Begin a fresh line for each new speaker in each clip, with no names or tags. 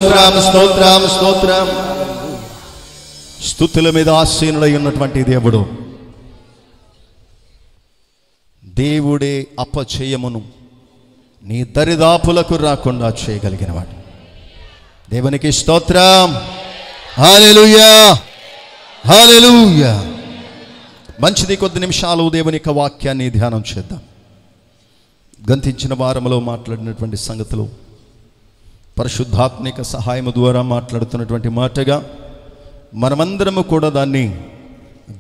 స్తోత్రం స్తోత్రం. స్తుతుల మీద ఆసీనుడై ఉన్నటువంటి దేవుడు, దేవుడే అపజయమును నీ దరిదాపులకు రాకుండా చేయగలిగినవాడు. దేవునికి స్తోత్రం. హల్లెలూయా హల్లెలూయా. మంచిది, కొద్ది నిమిషాలు దేవుని యొక్క వాక్యాన్ని ధ్యానం చేద్దాం. గంతించిన వారంలో మాట్లాడినటువంటి సంగతులు పరిశుద్ధాత్మిక సహాయము ద్వారా మాట్లాడుతున్నటువంటి మాటగా మనమందరము కూడా దాన్ని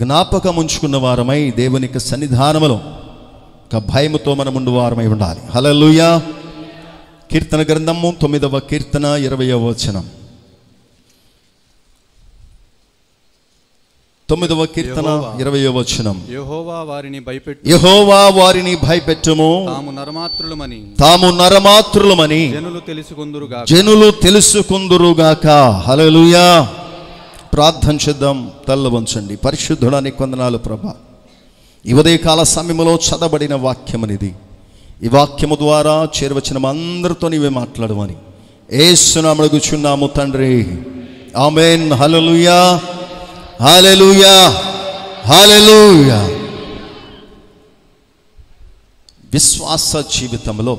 జ్ఞాపకం ఉంచుకున్న వారమై దేవునికి సన్నిధానములో ఒక భయముతో మనముండు వారమై ఉండాలి. హల్లెలూయా. కీర్తన గ్రంథము 9వ కీర్తన 20వ వచనం. 9వ కీర్తన 20వ వచనం.
యెహోవా వారిని భయపెట్టుము, తాము నరమాత్రులమని జనులు తెలుసుకుందురుగాక. హల్లెలూయా. ప్రార్థన చేద్దాం. తల్ల వంచండి. పరిశుద్ధుడానికి వందనాలు ప్రభా. ఈ ఉదయకాల సమయంలో చదవబడిన వాక్యమనిది. ఈ వాక్యము ద్వారా చేరవచ్చిన అందరితో నీవే మాట్లాడమని యేసు నామమున అడుగుచున్నాము తండ్రి. ఆమేన్. హల్లెలూయా హల్లెలూయా హల్లెలూయా. విశ్వాస జీవితంలో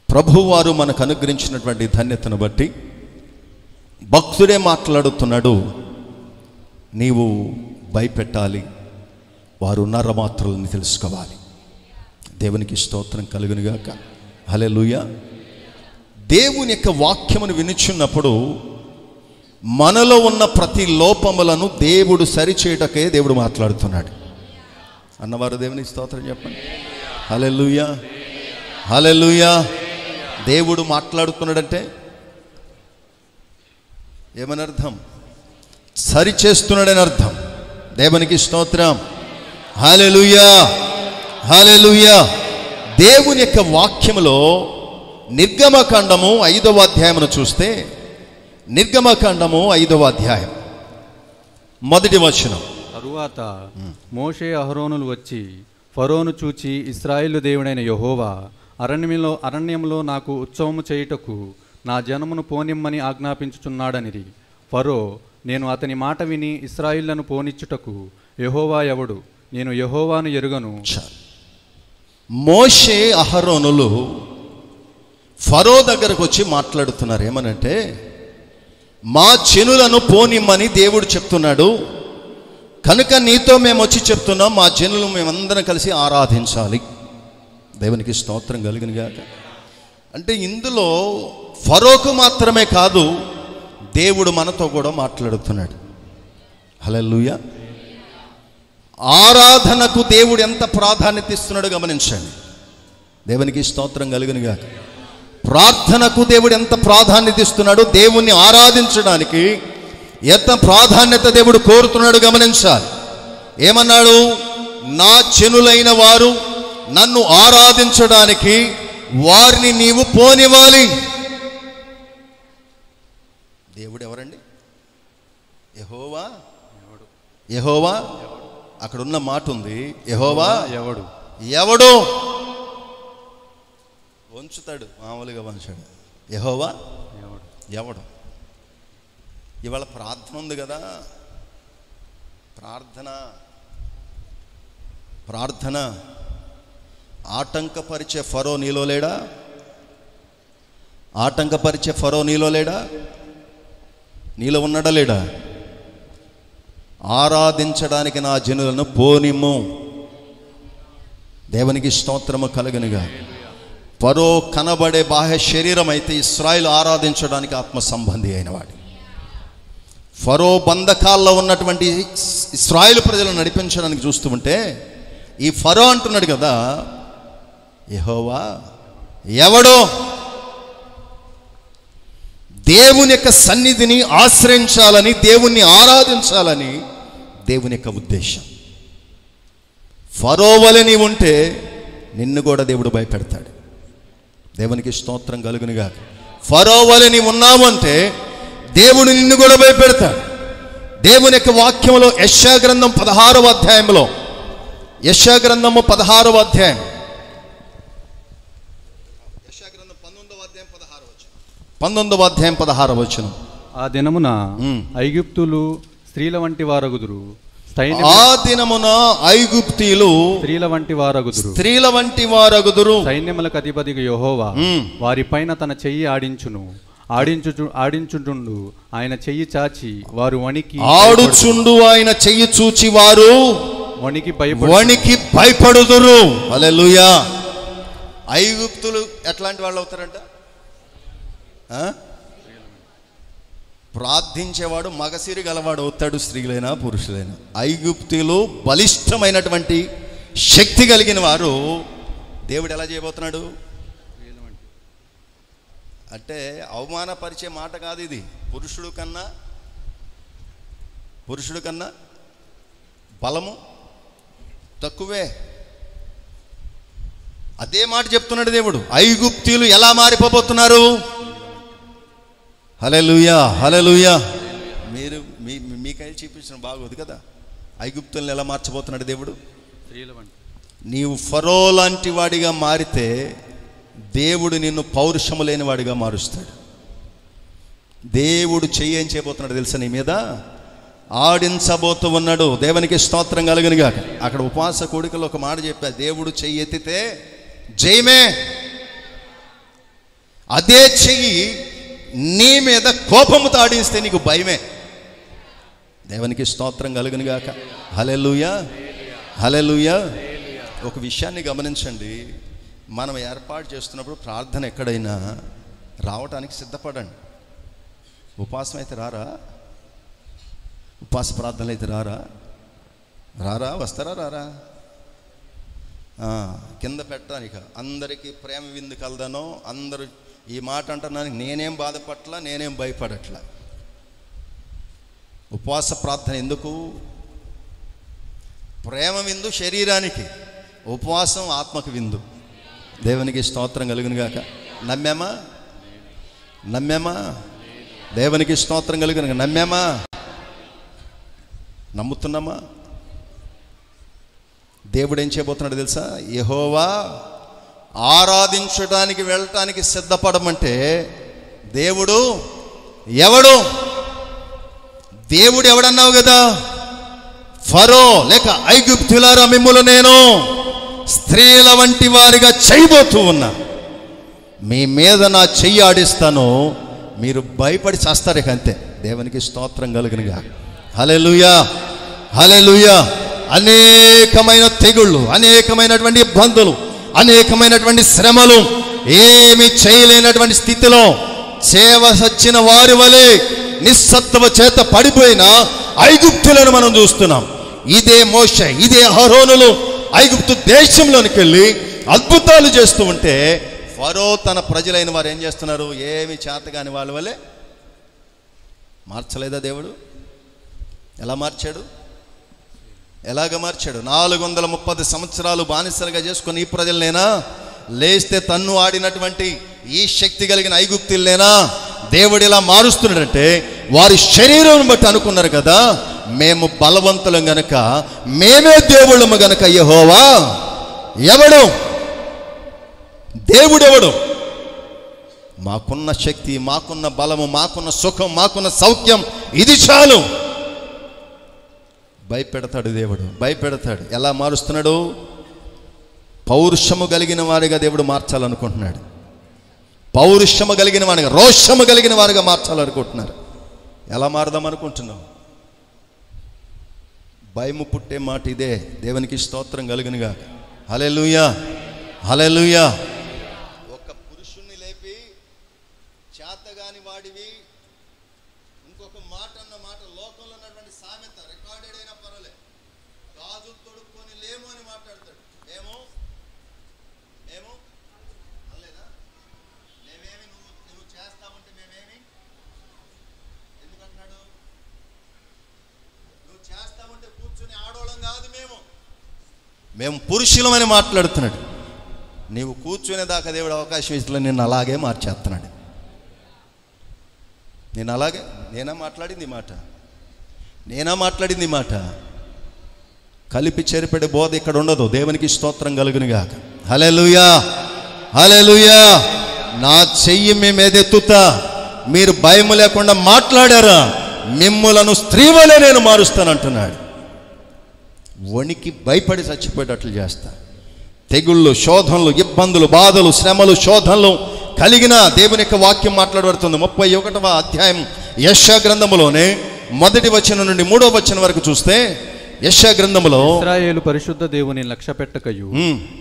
ప్రభువారు మనకు అనుగ్రహించినటువంటి ధన్యతను బట్టి భక్తుడే మాట్లాడుతున్నాడు. నీవు భయపెట్టాలి, వారు నరమాత్రులని తెలుసుకోవాలి. దేవునికి స్తోత్రం కలుగునుగాక. హల్లెలూయా. దేవుని యొక్క వాక్యమును వినుచున్నప్పుడు మనలో ఉన్న ప్రతి లోపములను దేవుడు సరిచేయటకే దేవుడు మాట్లాడుతున్నాడు. అన్నవారు దేవునికి స్తోత్రం చెప్పండి. హల్లెలూయా హల్లెలూయా. దేవుడు మాట్లాడుతున్నాడంటే ఏమని అర్థం? సరిచేస్తున్నాడని అర్థం. దేవునికి స్తోత్రం. హల్లెలూయా హల్లెలూయా. దేవుని యొక్క వాక్యములో నిర్గమకాండము 5వ అధ్యాయమును చూస్తే, నిర్గమకాండము 5వ అధ్యాయం 1వ వచనం. తరువాత మోషే అహరోనులు వచ్చి ఫరోను చూచి, ఇశ్రాయేలు దేవుడైన యెహోవా అరణ్యంలో నాకు ఉత్సవము చేయుటకు నా జనమును పోనిమ్మని ఆజ్ఞాపించుచున్నాడనిరి. ఫరో, నేను అతని మాట విని ఇశ్రాయేలును పోనిచ్చుటకు యెహోవా ఎవడు? నేను యెహోవాను ఎరుగను.
మోషే అహరోనులు ఫరో దగ్గరకు వచ్చి మాట్లాడుతున్నారు. ఏమనంటే, మా జనులను పోనిమ్మని దేవుడు చెప్తున్నాడు కనుక నీతో మేము వచ్చి చెప్తున్నాం, మా జనులు మేమందరం కలిసి ఆరాధించాలి. దేవునికి స్తోత్రం కలుగునుగాక. అంటే ఇందులో ఫరోకు మాత్రమే కాదు, దేవుడు మనతో కూడా మాట్లాడుతున్నాడు. హల్లెలూయా. ఆరాధనకు దేవుడు ఎంత ప్రాధాన్యత ఇస్తున్నాడో గమనించండి. దేవునికి స్తోత్రం కలుగునుగాక. ప్రార్థనకు దేవుడు ఎంత ప్రాధాన్యత ఇస్తున్నాడో, దేవుణ్ణి ఆరాధించడానికి ఎంత ప్రాధాన్యత దేవుడు కోరుతున్నాడు గమనించాలి. ఏమన్నాడు? నా జనులైన వారు నన్ను ఆరాధించడానికి వారిని నీవు పోనివ్వాలి. దేవుడు ఎవరండి? యెహోవా. యెహోవా. అక్కడ ఉన్న మాట ఉంది, యెహోవా
ఎవడు?
ఎవడు వంచుతాడు, మామూలుగా వంచాడు. యెహోవా ఎవడు? ఇవాళ ప్రార్థన ఉంది కదా. ప్రార్థన ఆటంకపరిచే ఫరో నీలో లేడా? ఆటంకపరిచే ఫరో నీలో లేడా? నీలో ఉన్నాడా లేడా? ఆరాధించడానికి నా జనులను పోనిమ్ము. దేవునికి స్తోత్రము కలుగునుగా. ఫరో కనబడే బాహ్య శరీరం అయితే, ఇశ్రాయేలు ఆరాధించడానికి ఆత్మ సంబంధి అయినవాడు. ఫరో బంధకాల్లో ఉన్నటువంటి ఇశ్రాయేలు ప్రజలను నడిపించడానికి చూస్తూ ఉంటే, ఈ ఫరో అంటున్నాడు కదా, యెహోవా ఎవడో? దేవుని యొక్క సన్నిధిని ఆశ్రయించాలని, దేవుణ్ణి ఆరాధించాలని దేవుని యొక్క ఉద్దేశం. ఫరో వలె నీవు ఉంటే నిన్ను కూడా దేవుడు భయపెడతాడు. దేవునికి స్తోత్రం కలుగునుగా. ఫరో వలె నీవు ఉన్నావు అంటే దేవుడు నిన్ను కూడా భయపెడతాడు. దేవుని యొక్క వాక్యంలో యెషయా గ్రంథం 16వ అధ్యాయంలో, యెషయా గ్రంథము 16వ అధ్యాయం, యెషయా గ్రంథం 19వ అధ్యాయం 16వ వచనం.
19వ అధ్యాయం 16వ వచనం.
ఆ దినమున ఐగుప్తులు స్త్రీల వంటి వారగుదురు,
ఆ దినమున ఐగుప్తీయులు
స్త్రీల వంటి వారగుదురు,
సైన్యములకు
అధిపతిగా యెహోవా వారిపైన తన చెయ్యి ఆడించుచుండు ఆయన చెయ్యి చాచి వారు
ఆడుచుండు ఆయన చెయ్యి చూచి వారు వణికి భయపడుదురు. హల్లెలూయా. ఐగుప్తులు ఎట్లాంటి వాళ్ళు అవుతారంట? ప్రార్థించేవాడు మగసిరి గలవాడు అవుతాడు, స్త్రీలైనా పురుషులైనా. ఐగుప్తులు బలిష్టమైనటువంటి శక్తి కలిగిన వారు. దేవుడు ఎలా చేయబోతున్నాడు అంటే అవమానపరిచే మాట కాదు ఇది. పురుషుడు కన్నా బలము తక్కువే. అదే మాట చెప్తున్నాడు దేవుడు. ఐగుప్తీయులు ఎలా మారిపోబోతున్నారు? హల్లెలూయా, హల్లెలూయా. మీరు మీకై చూపించడం బాగోదు కదా. ఐగుప్తులను ఎలా మార్చబోతున్నాడు దేవుడు? నీవు ఫరో లాంటి వాడిగా మారితే దేవుడు నిన్ను పౌరుషము లేని వాడిగా మారుస్తాడు. దేవుడు చెయ్యి ఏం చేయబోతున్నాడు తెలుసా? నీ మీద ఆడించబోతూ ఉన్నాడు. దేవునికి స్తోత్రం కలుగునుగా. అక్కడ ఉపవాస కోడికలో ఒక మాట చెప్పా, దేవుడు చెయ్యి ఎత్తితే జయమే. అదే చెయ్యి నీ మీద కోపముతో ఆడిస్తే నీకు భయమే. దేవునికి స్తోత్రం కలుగునుగాక. హల్లెలూయా, హల్లెలూయా. ఒక విషయాన్ని గమనించండి. మనం ఏర్పాటు చేస్తున్నప్పుడు ప్రార్థన ఎక్కడైనా రావటానికి సిద్ధపడండి. ఉపవాసం అయితే రారా? ఉపవాస ప్రార్థనలు అయితే రారా? వస్తారా? రారా? కింద పెట్టడానికి అందరికీ ప్రేమ విందు కలదనో అందరూ ఈ మాట అంటున్నాను. నేనేం బాధపట్లా, నేనేం భయపడట్లా. ఉపవాస ప్రార్థన ఎందుకు? ప్రేమ విందు శరీరానికి, ఉపవాసం ఆత్మకు విందు. దేవునికి స్తోత్రం కలుగునుగాక. నమ్మామా? దేవునికి స్తోత్రం కలుగునుగా. నమ్మామా? నమ్ముతున్నామా? దేవుడు ఏం చేయబోతున్నాడు తెలుసా? యెహోవా ఆరాధించడానికి వెళ్ళటానికి సిద్ధపడమంటే దేవుడు ఎవడన్నావు కదా? ఫరో లేక ఐగుప్తులారా, మిమ్ములు నేను స్త్రీల వంటి వారిగా చేయబోతూ ఉన్నా. మీ మీద నా చెయ్యి ఆడిస్తాను, మీరు భయపడి చేస్తారు. ఇక అంతే. దేవునికి స్తోత్రం కలుగునుగా. హల్లెలూయా, హల్లెలూయా. అనేకమైన తెగుళ్ళు, అనేకమైనటువంటి ఇబ్బందులు, అనేకమైనటువంటి శ్రమలు, ఏమి చేయలేనటువంటి స్థితిలో సేవ సచ్చిన వారి వలె నిస్సత్వ చేత పడిపోయిన ఐగుప్తులను మనం చూస్తున్నాం. ఇదే మోషే, ఇదే అహరోనులు ఐగుప్తు దేశంలోనికి వెళ్ళి అద్భుతాలు చేస్తూ ఉంటే ఫరో తన ప్రజలైన వారు ఏం చేస్తున్నారు? ఏమి చేతగాని వాళ్ళ వలె. మార్చలేదా దేవుడు? ఎలా మార్చాడు? ఎలాగ మార్చాడు? 430 సంవత్సరాలు బానిసలుగా చేసుకుని ఈ ప్రజలనేనా, లేస్తే తన్ను ఆడినటువంటి ఈ శక్తి కలిగిన ఐగుప్తులనేనా దేవుడు ఇలా మారుస్తున్నాడంటే వారి శరీరం బట్టి అనుకున్నారు కదా, మేము బలవంతులం గనక, మేమే దేవుళ్ళము గనక యెహోవా ఎవడు? దేవుడెవడు? మాకున్న శక్తి, మాకున్న బలము, మాకున్న సుఖం, మాకున్న సౌఖ్యం ఇది చాలు. భయపెడతాడు దేవుడు, భయపెడతాడు. ఎలా మారుస్తున్నాడు? పౌరుషము కలిగిన వారిగా దేవుడు మార్చాలనుకుంటున్నాడు. పౌరుషము కలిగిన వారిగా, రోషము కలిగిన వారిగా మార్చాలనుకుంటున్నారు. ఎలా మారదాం అనుకుంటున్నావు? భయము పుట్టే మాట ఇదే. దేవునికి స్తోత్రం కలుగునుగా. హల్లెలూయా, హల్లెలూయా. ఒక పురుషుణ్ణి లేపి చేతగాని వాడివి ఇంకొక మాట అన్న మాట లోకంలో ఉన్నటువంటి సామెత రికార్డెడ్ అయినా పర్వాలే, గాజు తొడుక్కొని లేము అని మాట్లాడతాడు. మేము అల్లేదా? మేమేమి నువ్వు చేస్తామంటే మేమేమి ఎందుకంటున్నాడు? నువ్వు చేస్తామంటే కూర్చొని ఆడోళం కాదు, మేము పురుషులమని మాట్లాడుతున్నాడు. నీవు కూర్చునేదాకా దేవుడు అవకాశం ఇస్తలే, నిన్ను అలాగే మార్చేస్తున్నాడు. నేను అలాగే నేనా మాట్లాడింది మాట కలిపి చెరిపెడే బోధ ఇక్కడ ఉండదు. దేవునికి స్తోత్రం కలుగునుగాక. హల్లెలూయా, హల్లెలూయా. నా చెయ్యి మేమేదెత్తుతా
మీరు భయం లేకుండా మాట్లాడారా, మిమ్ములను స్త్రీ వలె నేను మారుస్తానంటున్నాడు. వణికి భయపడి చచ్చిపోయేటట్లు చేస్తా. తెగుళ్ళు, శోధనలు, ఇబ్బందులు, బాధలు, శ్రమలు, శోధనలు కలిగిన దేవుని యొక్క వాక్యం మాట్లాడబడుతుంది. 31వ అధ్యాయం యెషయా గ్రంథములోనే 1వ వచనం నుండి 3వ వచనం వరకు చూస్తే, యెషయా గ్రంథములో
ఇశ్రాయేలు పరిశుద్ధ దేవుని లక్ష్య పెట్టకయు,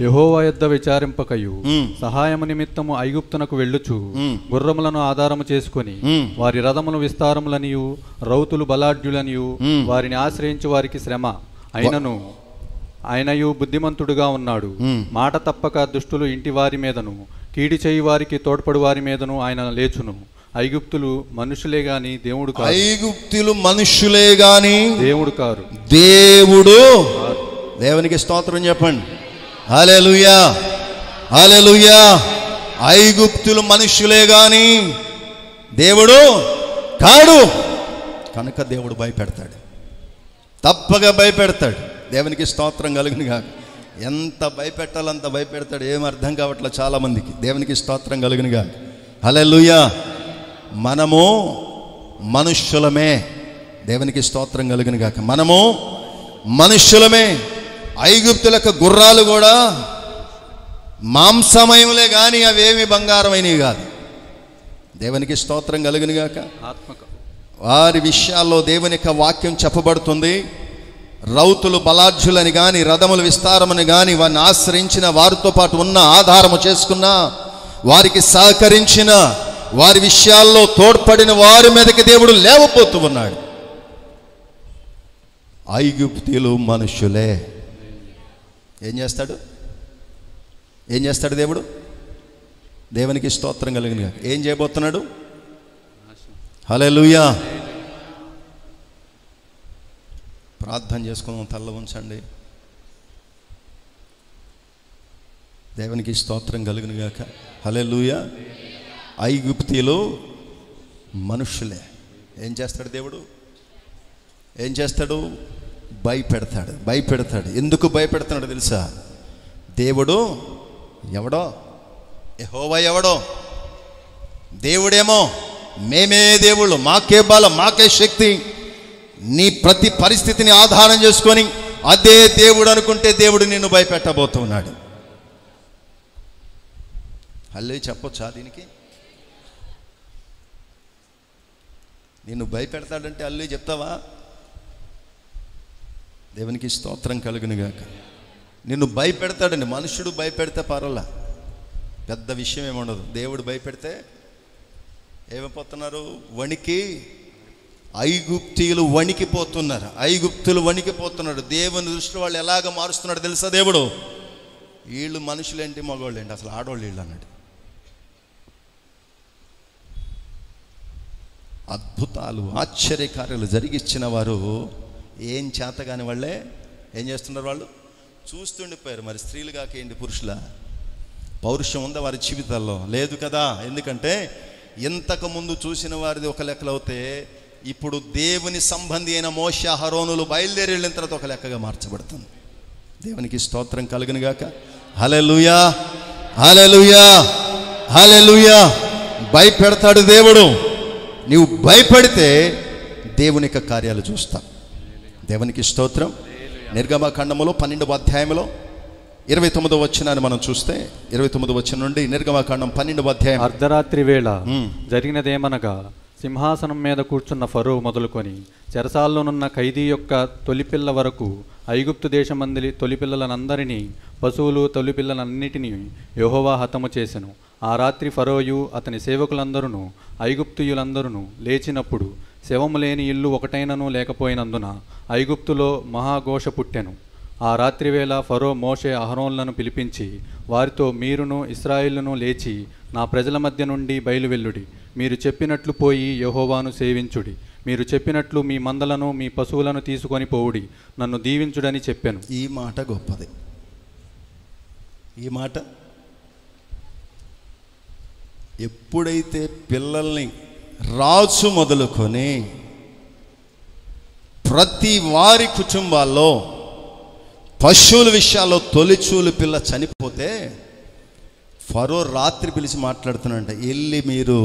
యెహోవా యొద్ద విచారింపకయు, సహాయము నిమిత్తము ఐగుప్తునకు వెళ్ళుచు గుర్రములను ఆధారము చేసుకొని వారి రథములు విస్తారములనియు రౌతులు బలాఢ్యులనియు వారిని ఆశ్రయించు వారికి శ్రమ ఆయనయు బుద్ధిమంతుడుగా ఉన్నాడు. మాట తప్పక దుష్టులు ఇంటి వారి మీదను కీడి చేయి వారికి తోడ్పడు వారి మీదను ఆయన లేచును. ఐగుప్తులు మనుషులే గాని దేవుడు కాదు.
ఐగుప్తులు మనుషులే గాని
దేవుడు కారు.
దేవుడు. దేవునికి స్తోత్రం చెప్పండి. హల్లెలూయా, హల్లెలూయా. ఐగుప్తులు మనుషులే గాని దేవుడు కాడు. కనుక దేవుడు భయపెడతాడు, తప్పగా భయపెడతాడు. దేవునికి స్తోత్రం కలుగును గాక. ఎంత భయపెట్టాలంత భయపెడతాడు. ఏం అర్థం కావట్లే చాలామందికి. దేవునికి స్తోత్రం కలుగును గాక. హల్లెలూయా. మనము మనుష్యులమే. దేవునికి స్తోత్రం కలుగును గాక. మనము మనుష్యులమే. ఐగుప్తులకు గుర్రాలు కూడా మాంసమయములే కానీ అవేమి బంగారమైనవి కాదు. దేవునికి స్తోత్రం కలుగును గాక. వారి విషయాల్లో దేవుని యొక్క వాక్యం చెప్పబడుతుంది. రౌతులు బలాఢ్యులని కానీ రథములు విస్తారమని కానీ వారిని ఆశ్రయించిన, వారితో పాటు ఉన్న, ఆధారము చేసుకున్న, వారికి సహకరించిన, వారి విషయాల్లో తోడ్పడిన వారి మీదకి దేవుడు లేవపోతూ ఉన్నాడు. ఐగుప్తీయులు మనుషులే. ఏం చేస్తాడు? ఏం చేస్తాడు దేవుడు? దేవునికి స్తోత్రం కలిగిన. ఏం చేయబోతున్నాడు? హల్లెలూయా. ప్రార్థన చేసుకుందాం. తల్ల ఉంచండి. దేవునికి స్తోత్రం కలుగును గాక. హల్లెలూయా. ఐగుప్తీయులు మనుషులే. ఏం చేస్తాడు దేవుడు? ఏం చేస్తాడు? భయపెడతాడు. భయపెడతాడు. ఎందుకు భయపెడుతున్నాడు తెలుసా? దేవుడు ఎవడో, యెహోవా ఎవడో. దేవుడేమో మేమే దేవుళ్ళు, మాకే బలం, మాకే శక్తి. నీ ప్రతి పరిస్థితిని ఆధారం చేసుకొని అదే దేవుడు అనుకుంటే దేవుడు నిన్ను భయపెట్టబోతున్నాడు. హల్లే చెప్పొచ్చా దీనికి? నిన్ను భయపెడతాడంటే అల్లు చెప్తావా? దేవునికి స్తోత్రం కలుగును గాక. నిన్ను భయపెడతాడండి. మనుషుడు భయపెడితే పర్వాలా, పెద్ద విషయం ఏముండదు. దేవుడు భయపెడితే ఏమైపోతున్నారు? వణికి. ఐగుప్తీయులు వణికిపోతున్నారు. ఐగుప్తులు వణికిపోతున్నాడు. దేవుని దృష్టిలో వాళ్ళు ఎలాగ మారుస్తున్నాడు తెలుసా దేవుడు? వీళ్ళు మనుషులేంటి, మగవాళ్ళు ఏంటి, అసలు ఆడవాళ్ళు వీళ్ళు అన్నాడు. అద్భుతాలు, ఆశ్చర్యకార్యాలు జరిగిచ్చిన వారు ఏం చేతగాని వాళ్ళే ఏం చేస్తున్నారు? వాళ్ళు చూస్తుండిపోయారు. మరి స్త్రీలు కాకేంటి, పురుషుల పౌరుషం ఉందా వారి జీవితాల్లో? లేదు కదా. ఎందుకంటే ఇంతకు ముందు చూసిన వారిది ఒక లెక్కలు అవుతే, ఇప్పుడు దేవుని సంబంధి అయిన మోషే, అహరోనులు బయలుదేరి వెళ్ళిన తర్వాత ఒక లెక్కగా మార్చబడుతుంది. దేవునికి స్తోత్రం కలుగును గాక. హల్లెలూయా, హల్లెలూయా, హల్లెలూయా. భయపెడతాడు దేవుడు. నీవు భయపడితే దేవుని యొక్క కార్యాలు చూస్తా. దేవునికి స్తోత్రం. నిర్గమకాండములో 12వ అధ్యాయంలో 29వ వచనాన్ని మనం చూస్తే, 29వ వచనం నుండి నిర్గమకాండం 12వ అధ్యాయం.
అర్ధరాత్రి వేళ జరిగినదేమనగా, సింహాసనం మీద కూర్చున్న ఫరో మొదలుకొని చెరసాల్లోనున్న ఖైదీ యొక్క తొలిపిల్ల వరకు ఐగుప్తు దేశమందలి తొలిపిల్లలనందరినీ, పశువులు తొలిపిల్లలన్నిటినీ యెహోవా హతము చేసెను. ఆ రాత్రి ఫరోయు అతని సేవకులందరూ ఐగుప్తుయులందరూ లేచినప్పుడు శవము లేని ఇల్లు ఒకటైనను లేకపోయినందున ఐగుప్తులో మహాఘోష పుట్టెను. ఆ రాత్రివేళ ఫరో మోషే, అహరోన్లను పిలిపించి వారితో, మీరును ఇశ్రాయేలును లేచి నా ప్రజల మధ్య నుండి బయలువెల్లుడి. మీరు చెప్పినట్లు పోయి యెహోవాను సేవించుడి. మీరు చెప్పినట్లు మీ మందలను మీ పశువులను తీసుకొని పోవుడి. నన్ను దీవించుడని చెప్పాను.
ఈ మాట గొప్పది. ఈ మాట ఎప్పుడైతే పిల్లల్ని రాజు మొదలుకొని ప్రతి వారి కుటుంబాల్లో పశువుల విషయాల్లో తొలిచూలు పిల్ల చనిపోతే ఫరో రాత్రి పిలిచి మాట్లాడుతున్నాడంట, వెళ్ళి మీరు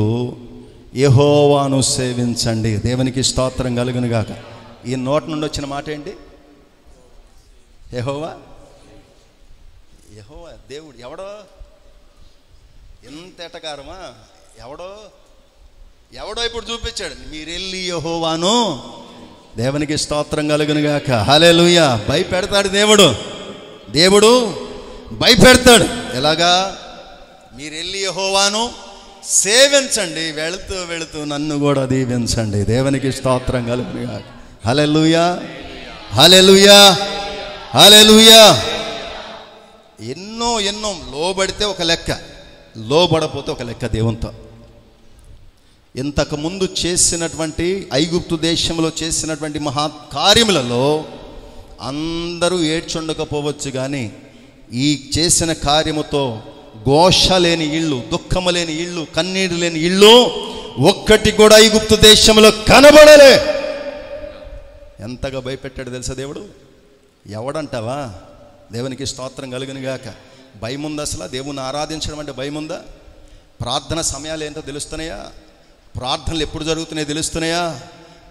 యెహోవాను సేవించండి. దేవునికి స్తోత్రం కలుగును గాక. ఈ నోటి నుండి వచ్చిన మాట ఏంటి? యెహోవా. యెహోవా దేవుడు ఎవడో? ఎంత ఎటకారమా! ఎవడో ఇప్పుడు చూపించాడు. మీరెళ్ళి యెహోవాను. దేవునికి స్తోత్రం కలుగును గాక. హల్లెలూయా. భయపెడతాడు దేవుడు భయపెడతాడు. ఎలాగా? మీరెళ్ళి యెహోవాను సేవించండి, వెళుతూ నన్ను కూడా దీవించండి. దేవునికి స్తోత్రం కలుగును గాక. హల్లెలూయా, హల్లెలూయా, హల్లెలూయా. ఎన్నో లోబడితే ఒక లెక్క, లోబడపోతే ఒక లెక్క దేవునితో. ఇంతకుముందు చేసినటువంటి ఐగుప్తు దేశంలో చేసినటువంటి మహాకార్యములలో అందరూ ఏడ్చుండకపోవచ్చు, కానీ ఈ చేసిన కార్యముతో ఘోష లేని ఇళ్ళు, దుఃఖము లేని ఇళ్ళు, కన్నీరు లేని ఇళ్ళు ఒక్కటి కూడా ఐగుప్తు దేశంలో కనబడలే. ఎంతగా భయపెట్టాడు తెలుసా దేవుడు? ఎవడంటావా? దేవునికి స్తోత్రం కలుగును గాక. భయముందా? అసలు దేవుని ఆరాధించడం అంటే భయముందా? ప్రార్థన సమయాలు ఏంటో తెలుస్తున్నాయా? ప్రార్థనలు ఎప్పుడు జరుగుతున్నాయో తెలుస్తున్నాయా?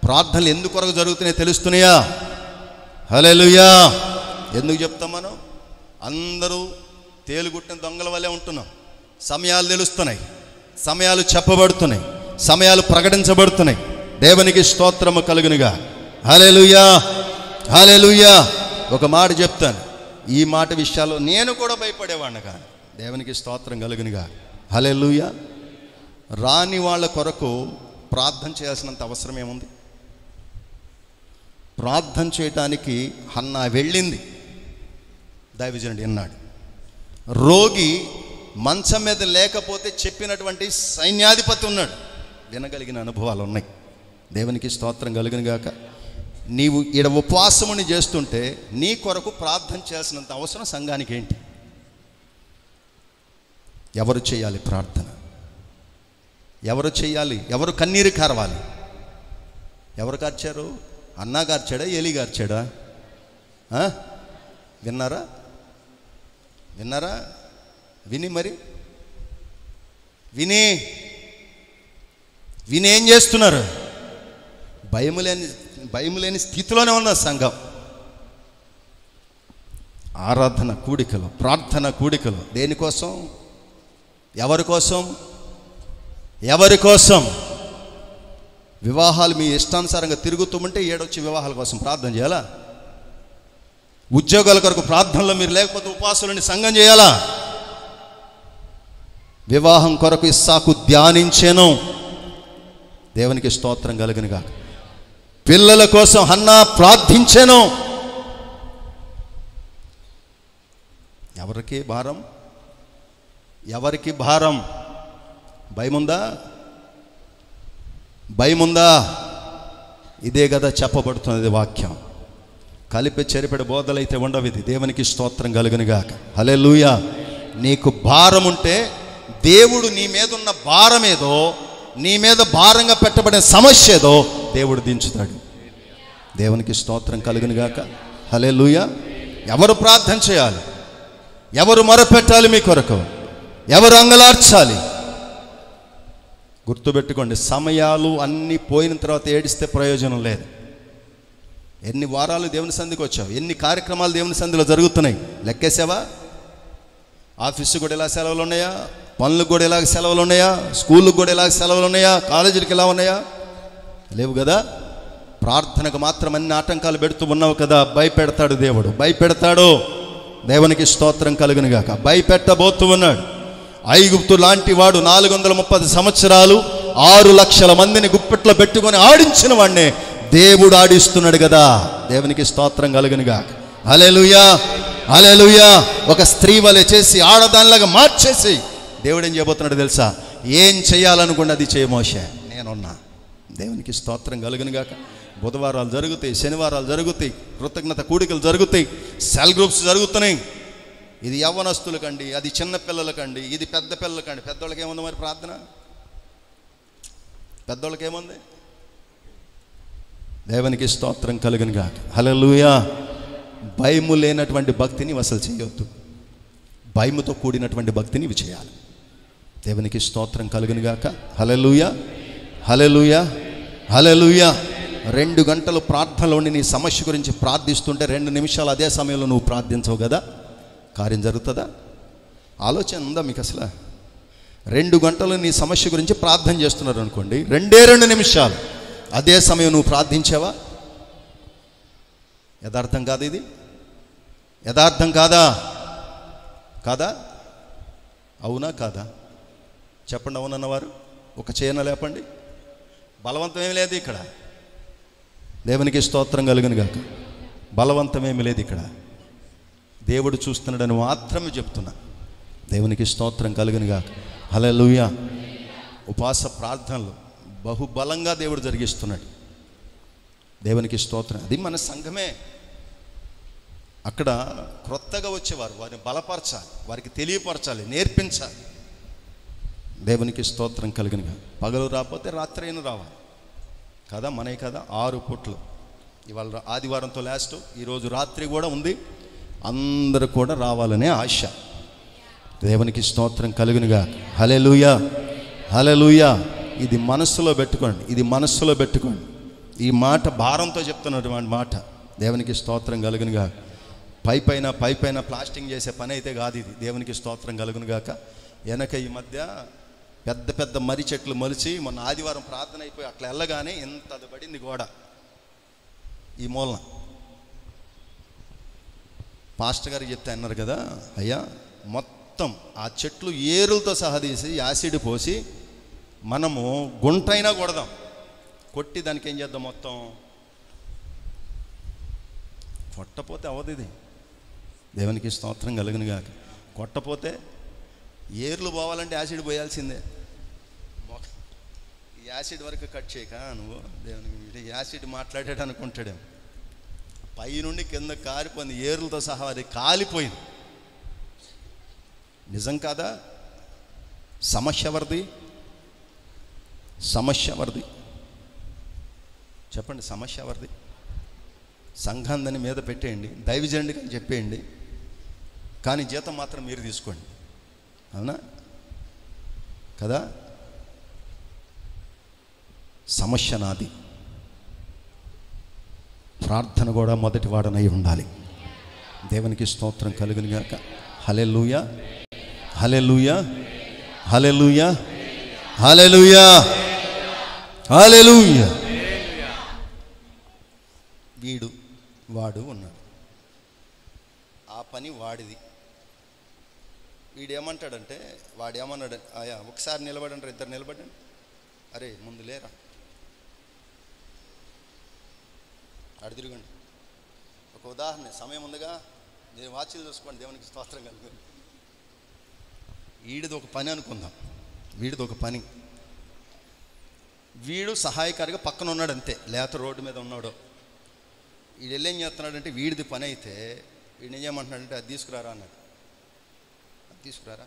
ప్రార్థనలు ఎందుకొరకు జరుగుతున్నాయో తెలుస్తున్నాయా? హల్లెలూయా. ఎందుకు చెప్తాం మనం? అందరూ తేలుగుట్టిన దొంగల వల్లే ఉంటున్నాం. సమయాలు తెలుస్తున్నాయి, సమయాలు చెప్పబడుతున్నాయి, సమయాలు ప్రకటించబడుతున్నాయి. దేవునికి స్తోత్రము కలుగునుగా. హల్లెలూయా, హల్లెలూయా. ఒక మాట చెప్తాను, ఈ మాట విషయాల్లో నేను కూడా భయపడేవాడిని కానీ దేవునికి స్తోత్రం కలుగునుగా. హల్లెలూయా. రాని వాళ్ళ కొరకు ప్రార్థన చేయాల్సినంత అవసరం ఏముంది? ప్రార్థన చేయటానికి హన్నా వెళ్ళింది. దైవజనుడు విన్నాడు. రోగి మంచం మీద లేకపోతే చెప్పినటువంటి సైన్యాధిపతి ఉన్నాడు. వినగలిగిన అనుభవాలు ఉన్నాయి. దేవునికి స్తోత్రం కలుగును గాక. నీవు ఈడ ఉపవాసముని చేస్తుంటే నీ కొరకు ప్రార్థన చేయాల్సినంత అవసరం సంఘానికి ఏంటి? ఎవరు చేయాలి ప్రార్థన? ఎవరు చేయాలి? ఎవరు కన్నీరు కార్వాలి? ఎవరు కార్చారు? అన్నా కార్చాడా? ఏలి కార్చాడా? విన్నారా? మరి విని ఏం చేస్తున్నారు? భయము లేని స్థితిలోనే ఉన్న సంఘం. ఆరాధన కూడికలు, ప్రార్థన కూడికలు దేనికోసం? ఎవరి కోసం? వివాహాలు మీ ఇష్టానుసారంగా తిరుగుతూ ఉంటే ఏడొచ్చి వివాహాల కోసం ప్రార్థన చేయాలా? ఉద్యోగాల కొరకు ప్రార్థనలో మీరు లేకపోతే ఉపవాసాలని సంఘం చేయాలా? వివాహం కొరకు ఇస్సాకు ధ్యానించెను. దేవునికి స్తోత్రం కలుగునుగా. పిల్లల కోసం హన్నా ప్రార్థించెను. ఎవరికి భారం? భయముందా? ఇదే కదా చెప్పబడుతున్నది వాక్యం. కలిపి చెరిపెడ బోధలైతే ఉండవు. ఇది దేవునికి స్తోత్రం కలుగునుగాక. హల్లెలూయా. నీకు భారం ఉంటే దేవుడు నీ మీద ఉన్న భారమేదో, నీ మీద భారంగా పెట్టబడిన సమస్య ఏదో దేవుడు దించుతాడు. దేవునికి స్తోత్రం కలుగునుగాక. హల్లెలూయా. ఎవరు ప్రార్థన చేయాలి? ఎవరు మొరపెట్టాలి మీ కొరకు? ఎవరు అంగలార్చాలి? గుర్తుపెట్టుకోండి, సమయాలు అన్నీ పోయిన తర్వాత ఏడిస్తే ప్రయోజనం లేదు. ఎన్ని వారాలు దేవుని సంధికి వచ్చావు? ఎన్ని కార్యక్రమాలు దేవుని సంధిలో జరుగుతున్నాయి? లెక్కేసావా? ఆఫీసు కూడా ఇలా సెలవులు ఉన్నాయా? పనులకు కూడా ఇలాగ సెలవులు ఉన్నాయా? స్కూళ్ళకు కూడా ఇలాగ సెలవులు ఉన్నాయా? కాలేజీలకు ఇలా ఉన్నాయా? లేవు కదా. ప్రార్థనకు మాత్రం అన్ని ఆటంకాలు పెడుతూ ఉన్నావు కదా. భయపెడతాడు దేవుడు, భయపెడతాడు. దేవునికి స్తోత్రం కలుగునుగాక. భయపెట్టబోతూ ఉన్నాడు. ఐగుప్తు లాంటి వాడు 430 సంవత్సరాలు 6 లక్షల మందిని గుప్పెట్లో పెట్టుకొని ఆడించిన వాడిని దేవుడు ఆడిస్తున్నాడు కదా. దేవునికి స్తోత్రం కలుగునుగాక. హల్లెలూయా, హల్లెలూయా. ఒక స్త్రీ వలె చేసి ఆడదానిలాగా మార్చేసి దేవుడు ఏం చేయబోతున్నాడు తెలుసా? ఏం చేయాలనుకున్న అది చేయ మోషే, నేనున్నా. దేవునికి స్తోత్రం కలుగునుగాక. బుధవారాలు జరుగుతాయి, శనివారాలు జరుగుతాయి, కృతజ్ఞత కూడికలు జరుగుతాయి, సెల్ గ్రూప్స్ జరుగుతున్నాయి. ఇది యవ్వనస్తులకండి, అది చిన్న పిల్లలకండి, ఇది పెద్ద పిల్లలకండి. పెద్దోళ్ళకి ఏముంది మరి ప్రార్థన? పెద్దోళ్ళకి ఏముంది? దేవునికి స్తోత్రం కలుగునుగాక. హల్లెలూయా. భయము లేనటువంటి భక్తిని అసలు చేయొద్దు. భయముతో కూడినటువంటి భక్తిని ఇవి చేయాలి. దేవునికి స్తోత్రం కలుగునుగాక. హల్లెలూయా. హల్లెలూయా, హల్లెలూయా. 2 గంటలు ప్రార్థనలో ఉండి నీ సమస్య గురించి ప్రార్థిస్తుంటే 2 నిమిషాలు అదే సమయంలో నువ్వు ప్రార్థించవు కదా, కార్యం జరుగుతుందా? ఆలోచన ఉందా మీకు అసలు? 2 గంటలు నీ సమస్య గురించి ప్రార్థన చేస్తున్నారు అనుకోండి, 2 నిమిషాలు అదే సమయం నువ్వు ప్రార్థించావా? యథార్థం కాదు ఇది? యథార్థం కాదా? కాదా? అవునా కాదా? చెప్పండి. అవునన్నవారు ఒక చేయన లేపండి. బలవంతం ఏమి లేదు ఇక్కడ. దేవునికి స్తోత్రం కలుగును గాక. బలవంతం ఏమి లేదు ఇక్కడ. దేవుడు చూస్తున్నాడని మాత్రమే చెప్తున్నా. దేవునికి స్తోత్రం కలుగును గాక. హల్లెలూయా. ఉపవాస ప్రార్థనలు బహుబలంగా దేవుడు జరిగిస్తున్నాడు. దేవునికి స్తోత్రం. అది మన సంఘమే. అక్కడ క్రొత్తగా వచ్చేవారు వారిని బలపరచాలి, వారికి తెలియపరచాలి, నేర్పించాలి. దేవునికి స్తోత్రం కలుగునుగా. పగలు రాకపోతే రాత్రి అయినా రావాలి కదా, మనే కదా. 6 పూట్లు ఇవాళ ఆదివారంతో లాస్ట్, ఈరోజు రాత్రి కూడా ఉంది. అందరూ కూడా రావాలనే ఆశ. దేవునికి స్తోత్రం కలుగునుగా. హల్లెలూయా, హల్లెలూయా. ఇది మనస్సులో పెట్టుకోండి, ఇది మనస్సులో పెట్టుకోండి. ఈ మాట భారంతో చెప్తున్నటువంటి మాట. దేవునికి స్తోత్రం కలుగునుగా. పైపైన ప్లాస్టింగ్ చేసే పని అయితే కాదు ఇది. దేవునికి స్తోత్రం కలుగునుగాక. వెనక ఈ మధ్య పెద్ద పెద్ద మర్రి చెట్లు మొలిచి మొన్న ఆదివారం ప్రార్థన అయిపోయి అట్లా వెళ్ళగానే ఎంత అది పడింది గోడ ఈ మూలన. పాస్టర్ గారికి చెప్తే అన్నారు కదా, అయ్యా మొత్తం ఆ చెట్లు ఏరులతో సహా తీసి యాసిడ్ పోసి మనము గుంటైనా కొడదాం, కొట్టి దానికి ఏం చేద్దాం, మొత్తం కొట్టపోతే అవదు ఇది. దేవునికి స్తోత్రం కలుగును గాక. కొట్టపోతే ఏర్లు పోవాలంటే యాసిడ్ పోయాల్సిందే. యాసిడ్ వరకు కట్ చేయక నువ్వు దేవునికి యాసిడ్ మాట్లాడాడు అనుకుంటాడేమో. పై నుండి కింద కారిపోయింది, ఏర్లతో సహా అది కాలిపోయింది. నిజం కాదా? సమస్య ఎవరిది? సమస్య ఎవరిది? చెప్పండి. సమస్య ఎవరిది? సంఘాన్ని మీద పెట్టేయండి, దైవజనుడికి అని చెప్పేయండి, కానీ జీతం మాత్రం మీరు తీసుకోండి. అవునా కదా? సమస్య నాది. ప్రార్థన కూడా మొదటి వాడనై ఉండాలి. దేవునికి స్తోత్రం కలుగును గాక. హల్లెలూయా, హల్లెలూయా, హల్లెలూయా, హల్లెలూయా, హల్లెలూయా. వాడు ఉన్నాడు, ఆ పని వాడిది. వీడేమంటాడంటే, వాడేమన్నాడు, అయ్యా ఒకసారి నిలబడండి, 2 నిలబడండి, అరే ముందు లేరా, అడు తిరగండి. ఒక ఉదాహరణ, సమయం ఉందిగా, నేను వాచ్లు చూసుకోండి. దేవునికి స్తోత్రం కలుగుతుంది. వీడిది ఒక పని అనుకుందాం, వీడిది ఒక పని. వీడు సహాయకారిగా పక్కన ఉన్నాడు అంతే, లేత రోడ్డు మీద ఉన్నాడు. వీడు వెళ్ళి ఏం చేస్తున్నాడంటే, వీడిది పని అయితే వీడిని ఏం చేయమంటున్నాడంటే, అది తీసుకురారా అన్నాడు. అది తీసుకురారా.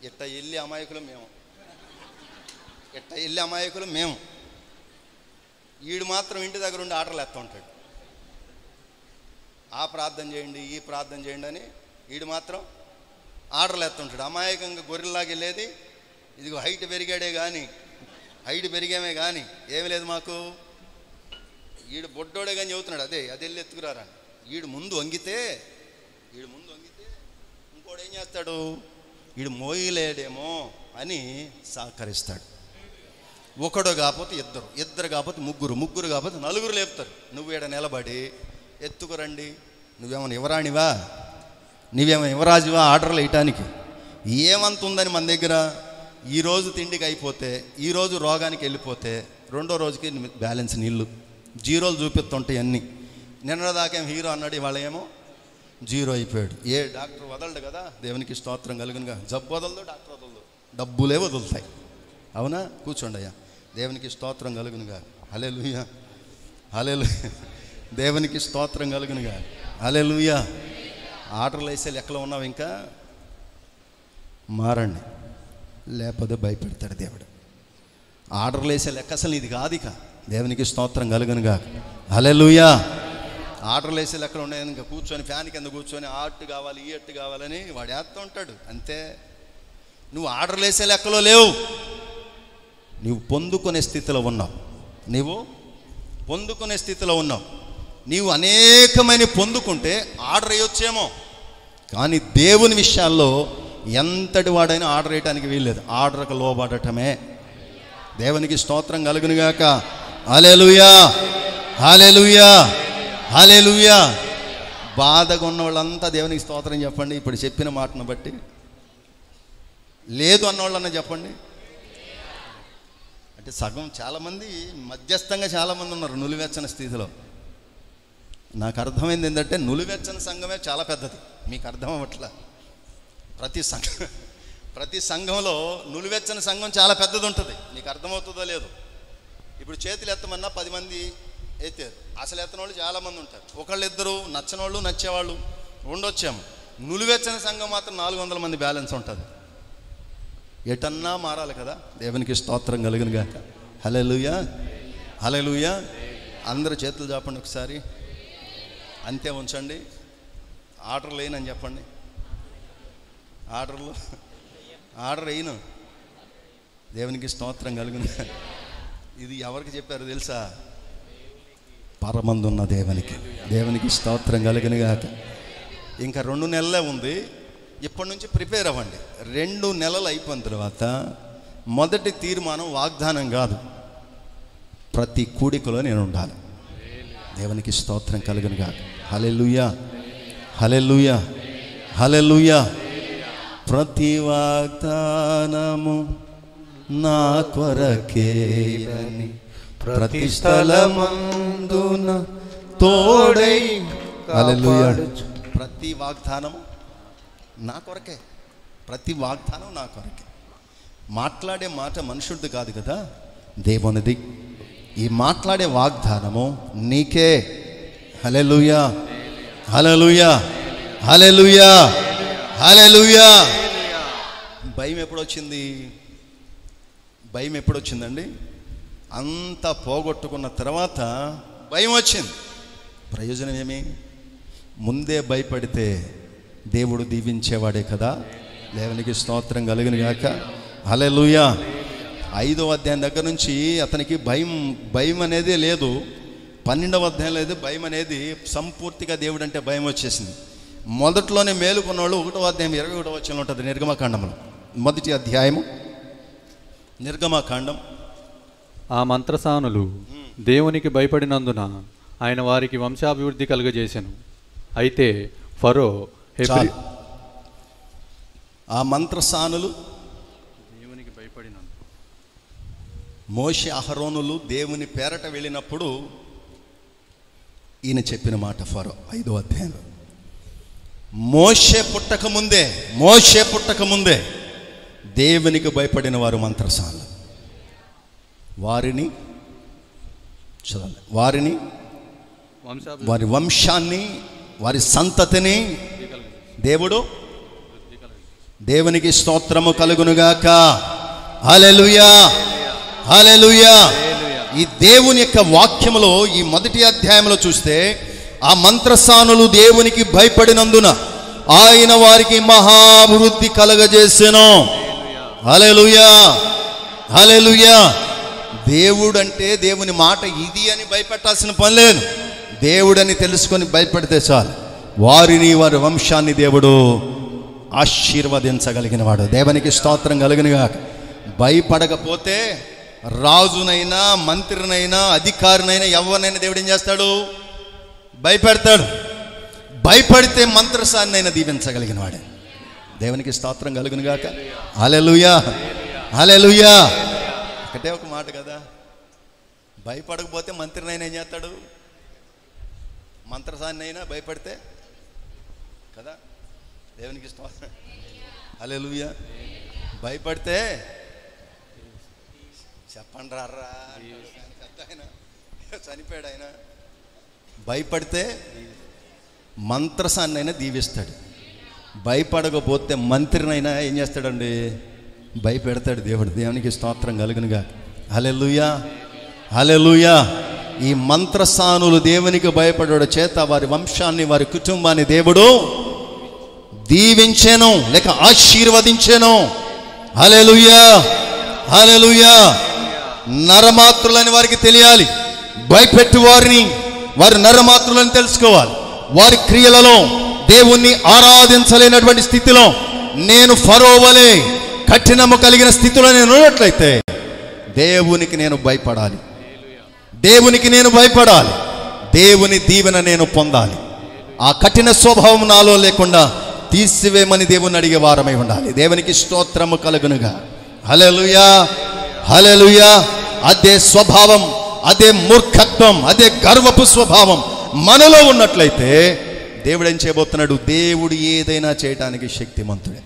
ఎట్ట వెళ్ళి అమాయకులు మేము, ఎట్ట వెళ్ళి అమాయకులు మేము. వీడు మాత్రం ఇంటి దగ్గర ఉండి ఆర్డర్లు వేస్తూ ఉంటాడు. ఆ ప్రార్థన చేయండి, ఈ ప్రార్థన చేయండి అని వీడు మాత్రం ఆర్డర్లు వేస్తుంటాడు. అమాయకంగా గొర్రెల్లాగా వెళ్ళేది, ఇదిగో హైట్ పెరిగాడే కానీ, హైట్ పెరిగామే కానీ ఏమి లేదు మాకు. వీడు బొడ్డోడే కానీ చెబుతున్నాడు, అదే వెళ్ళి ఎత్తుకురారా. వీడు ముందు వంగితే ఇంకోడు ఏం చేస్తాడు, వీడు మోయలేడేమో అని సహకరిస్తాడు. ఒకడు కాకపోతే ఇద్దరు, ఇద్దరు కాకపోతే ముగ్గురు, ముగ్గురు కాకపోతే నలుగురు లేపుతారు. నువ్వు ఈడ నిలబడి ఎత్తుకురండి. నువ్వేమైనా యువరాణివా, నువ్వేమైనా యువరాజువా ఆర్డర్లు వేయటానికి? ఏమంత ఉందని మన దగ్గర. ఈరోజు తిండికి అయిపోతే, ఈరోజు రోగానికి వెళ్ళిపోతే, రెండో రోజుకి బ్యాలెన్స్ నీళ్ళు, జీరోలు చూపిస్తుంటాయి అన్నీ. నిన్నదాకేం హీరో అన్నాడు, ఇవాళ ఏమో జీరో అయిపోయాడు. ఏ డాక్టర్ వదలడు కదా. దేవునికి స్తోత్రం కలుగునుగా. జబ్బు వదలదు, డాక్టర్ వదలదు, డబ్బులే వదులుతాయి. అవునా? కూర్చోండి అయ్యా. దేవునికి స్తోత్రం కలుగునుగా. హల్లెలూయా, హల్లెలూయా. దేవునికి స్తోత్రం కలుగునుగా. హల్లెలూయా. ఆర్డర్లు వేసే లెక్కలో ఉన్నావు, ఇంకా మారండి, లేకపోతే భయపెడతాడు దేవుడు. ఆర్డర్లు వేసే లెక్క అసలు ఇది కాదు ఇక. దేవునికి స్తోత్రం కలుగునుగా. హల్లెలూయా. ఆర్డర్లు వేసే లెక్కలు ఉన్నాయి. ఇంకా కూర్చొని ఫ్యాన్ కింద కూర్చొని ఆ అట్టు కావాలి, ఈ అట్టు కావాలని వాడు వేస్తూ ఉంటాడు అంతే. నువ్వు ఆర్డర్లు వేసే లెక్కలో లేవు. నీవు పొందుకునే స్థితిలో ఉన్నావు. నీవు పొందుకునే స్థితిలో ఉన్నావు. నీవు అనేకమైన పొందుకుంటే ఆర్డర్ వేయొచ్చేమో, కానీ దేవుని విషయాల్లో ఎంతటి వాడైనా ఆర్డర్ వేయటానికి వీల్లేదు. ఆర్డర్కి లోబడటమే. దేవునికి స్తోత్రం కలుగునుగాక. హల్లెలూయా, హల్లెలూయా, హల్లెలూయా. బాధగా ఉన్న వాళ్ళంతా దేవునికి స్తోత్రం చెప్పండి. ఇప్పుడు చెప్పిన మాటను బట్టి. లేదు అన్నవాళ్ళన్నా చెప్పండి. అంటే సగం చాలామంది మధ్యస్థంగా చాలామంది ఉన్నారు నులివెచ్చని స్థితిలో. నాకు అర్థమైంది ఏంటంటే నులివెచ్చని సంఘమే చాలా పెద్దది. మీకు అర్థం అవ్వట్లా. ప్రతి సంఘంలో నులివెచ్చని సంఘం చాలా పెద్దది ఉంటుంది. మీకు అర్థమవుతుందో లేదు. ఇప్పుడు చేతులు ఎత్తమన్నా 10 మంది ఎత్తారు. అసలు ఎత్తని వాళ్ళు చాలామంది ఉంటారు. ఒకళ్ళిద్దరు నచ్చని వాళ్ళు నచ్చేవాళ్ళు ఉండొచ్చాము. నులివెచ్చని సంఘం మాత్రం 400 మంది బ్యాలెన్స్ ఉంటుంది. ఎటన్నా మారాలి కదా. దేవునికి స్తోత్రం కలుగునుగాక. హల్లెలూయా, హల్లెలూయా. అందరూ చేతులు చాపండి ఒకసారి. అంతే ఉంచండి. ఆర్డర్ లేనని చెప్పండి. ఆర్డర్ అయిను. దేవునికి స్తోత్రం కలుగును. ఇది ఎవరికి చెప్పారు తెలుసా? పరమందున్న దేవునికి. దేవునికి స్తోత్రం కలుగునుగాక. ఇంకా 2 నెలలే ఉంది. ఇప్పటి నుంచి ప్రిపేర్ అవ్వండి. 2 నెలలు అయిపోయిన తర్వాత మొదటి తీర్మానం వాగ్దానం కాదు, ప్రతి కూడికలో నేను ఉండాలి. దేవునికి స్తోత్రం కలుగునుగాక. హల్లెలూయా, హల్లెలూయా, హల్లెలూయా. ప్రతి వాగ్దానము నా కొరకేనని ప్రతి స్థలమందున తోడై. హల్లెలూయా. ప్రతి వాగ్దానము నా కొరకే. ప్రతి వాగ్దానం నా కొరకే. మాట్లాడే మాట మనుషుడిది కాదు కదా, దేవునిది. ఈ మాట్లాడే వాగ్దానము నీకే. హల్లెలూయా, హల్లెలూయా, హల్లెలూయా, హల్లెలూయా. భయం ఎప్పుడొచ్చింది? భయం ఎప్పుడొచ్చిందండి? అంతా పోగొట్టుకున్న తర్వాత భయం వచ్చింది. ప్రయోజనం ఏమి? ముందే భయపడితే దేవుడు దీవించేవాడే కదా. దేవునికి స్తోత్రం కలుగునుగాక. హల్లెలూయా. 5వ అధ్యాయం దగ్గర నుంచి అతనికి భయం అనేది లేదు. 12వ అధ్యాయంలో అయితే భయం అనేది సంపూర్తిగా దేవుడు అంటే భయం వచ్చేసింది. మొదట్లోనే మేలుకున్న వాళ్ళు 1వ అధ్యాయం 21వ వచనంలో ఉంటుంది. నిర్గమకాండంలో మొదటి అధ్యాయము నిర్గమకాండం.
ఆ మంత్రసానులు దేవునికి భయపడినందున ఆయన వారికి వంశాభివృద్ధి కలుగజేసెను. అయితే ఫరో
ఆ మంత్రసానులు
దేవునికి భయపడినందున
మోషే అహరోనులు దేవుని పేరట వెళ్ళినప్పుడు ఈయన చెప్పిన మాట ఫరో 5వ అధ్యాయంలో. మోషే పుట్టక ముందే దేవునికి భయపడిన వారు మంత్రసానులు. వారిని వారి వంశాన్ని, వారి సంతతిని దేవుడు, దేవునికి స్తోత్రము కలుగునుగాక. హల్లెలూయా, హల్లెలూయా. ఈ దేవుని యొక్క వాక్యములో ఈ మొదటి అధ్యాయంలో చూస్తే ఆ మంత్రసానులు దేవునికి భయపడినందున ఆయన వారికి మహాభివృద్ధి కలగజేసెను. హల్లెలూయా, హల్లెలూయా. దేవుడు అంటే దేవుని మాట ఇది అని భయపెట్టాల్సిన పని లేదు. దేవుడని తెలుసుకొని భయపడితే చాలు. వారిని, వారి వంశాన్ని దేవుడు ఆశీర్వదించగలిగిన వాడు. దేవునికి స్తోత్రం కలుగునుగాక. భయపడకపోతే రాజునైనా, మంత్రినైనా, అధికారినైనా, ఎవరినైనా దేవుడు ఏం చేస్తాడు? భయపెడతాడు. భయపడితే మంత్రసాన్నైనా దీవించగలిగిన వాడే. దేవునికి స్తోత్రం కలుగునుగాక. హల్లెలూయా, హల్లెలూయా. ఒకటే ఒక మాట కదా. భయపడకపోతే మంత్రినైనా ఏం చేస్తాడు? మంత్రసాన్నైనా భయపడితే కదా. దేవునికి స్తోత్రం. హల్లెలూయా. భయపడితే చెప్పండి రారా, చనిపోయాడు ఆయన. భయపడితే మంత్రసాన్నైనా దీవిస్తాడు. భయపడకపోతే మంత్రినైనా ఏం చేస్తాడండి? భయపెడతాడు దేవుడు. దేవునికి స్తోత్రం కలుగునుగా. హల్లెలూయా, హల్లెలూయా. ఈ మంత్రసానులు దేవునికి భయపడడం చేత వారి వంశాన్ని, వారి కుటుంబాన్ని దేవుడు దీవించెను, లేక ఆశీర్వదించెను. హల్లెలూయా, హల్లెలూయా.
నరమాత్రులని వారికి తెలియాలి. భయపెట్టు వారిని, వారి నరమాత్రులని తెలుసుకోవాలి. వారి క్రియలలో దేవుణ్ణి ఆరాధించలేనటువంటి స్థితిలో, నేను ఫరో వలె కఠినము కలిగిన స్థితిలో నేను ఉన్నట్లయితే దేవునికి నేను భయపడాలి. దేవునికి నేను భయపడాలి. దేవుని దీవెన నేను పొందాలి. ఆ కఠిన స్వభావం నాలో లేకుండా తీసివేయమని దేవుని అడిగే వారమై ఉండాలి. దేవునికి స్తోత్రము కలుగునుగా. హల్లెలూయా, హల్లెలూయా. అదే స్వభావం, అదే మూర్ఖత్వం, అదే గర్వపు స్వభావం మనలో ఉన్నట్లయితే దేవుడు ఏం చేయబోతున్నాడు? దేవుడు ఏదైనా చేయటానికి శక్తిమంతుడే.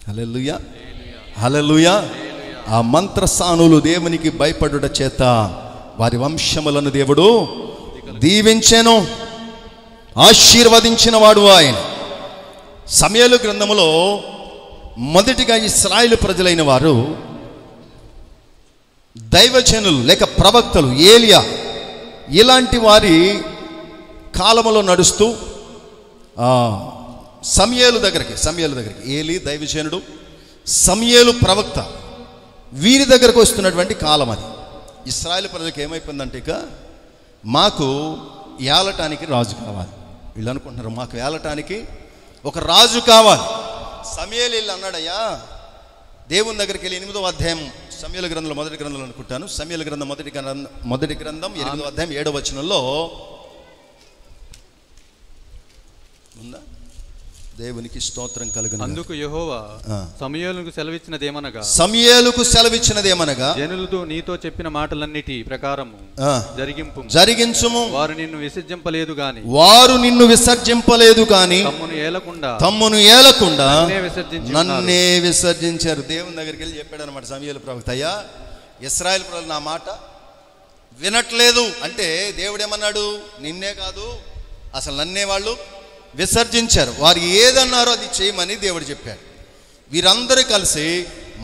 హల్లెలూయా, హల్లెలూయా. ఆ మంత్రసానులు దేవునికి భయపడుట చేత వారి వంశములను దేవుడు దీవించెను, ఆశీర్వదించిన వాడు ఆయన. సమూయేలు గ్రంథములో మొదటిగా ఇశ్రాయేలు ప్రజలైన వారు దైవజనులు లేక ప్రవక్తలు, ఏలియా ఇలాంటి వారి కాలములో నడుస్తూ సమూయేలు దగ్గరికి ఏలి దైవజనుడు, సమూయేలు ప్రవక్త, వీరి దగ్గరకు వస్తున్నటువంటి కాలం అది. ఇశ్రాయేలు ప్రజలకు ఏమైపోయిందంటే, ఇక మాకు ఏలటానికి రాజు కావాలి. వీళ్ళు అనుకుంటున్నారు మాకు ఏలటానికి ఒక రాజు కావాలి. సమూయేలు వీళ్ళు అన్నాడయ్యా, దేవుని దగ్గరికి వెళ్ళి 8వ అధ్యాయం, సమూయేలు గ్రంథంలో మొదటి గ్రంథంలో అనుకుంటాను, సమూయేలు గ్రంథం మొదటి గ్రంథం 8వ అధ్యాయం 7వ వచనంలో ఉందా? దేవునికి స్తోత్రం కలుగును.
అందుకు యెహోవా సమూయేలుకు సెలవిచ్చినదేమనగా జనులు నీతో చెప్పిన మాటలన్నిటి ప్రకారము జరిగించుము. వారు నిన్ను విసర్జింపలేదు గాని తమ్మును ఏలకుండా నన్నే విసర్జించారు. దేవుని దగ్గరికి వెళ్ళి చెప్పాడు అనమాట సమూయేలు ప్రవక్త, అయ్యా ఇశ్రాయేలు ప్రజలు నా మాట వినట్లేదు అంటే దేవుడు ఏమన్నాడు? నిన్నే కాదు అసలు నన్నే వాళ్ళు విసర్జించారు. వారు ఏదన్నారో అది చేయమని దేవుడు చెప్పాడు. వీరందరూ కలిసి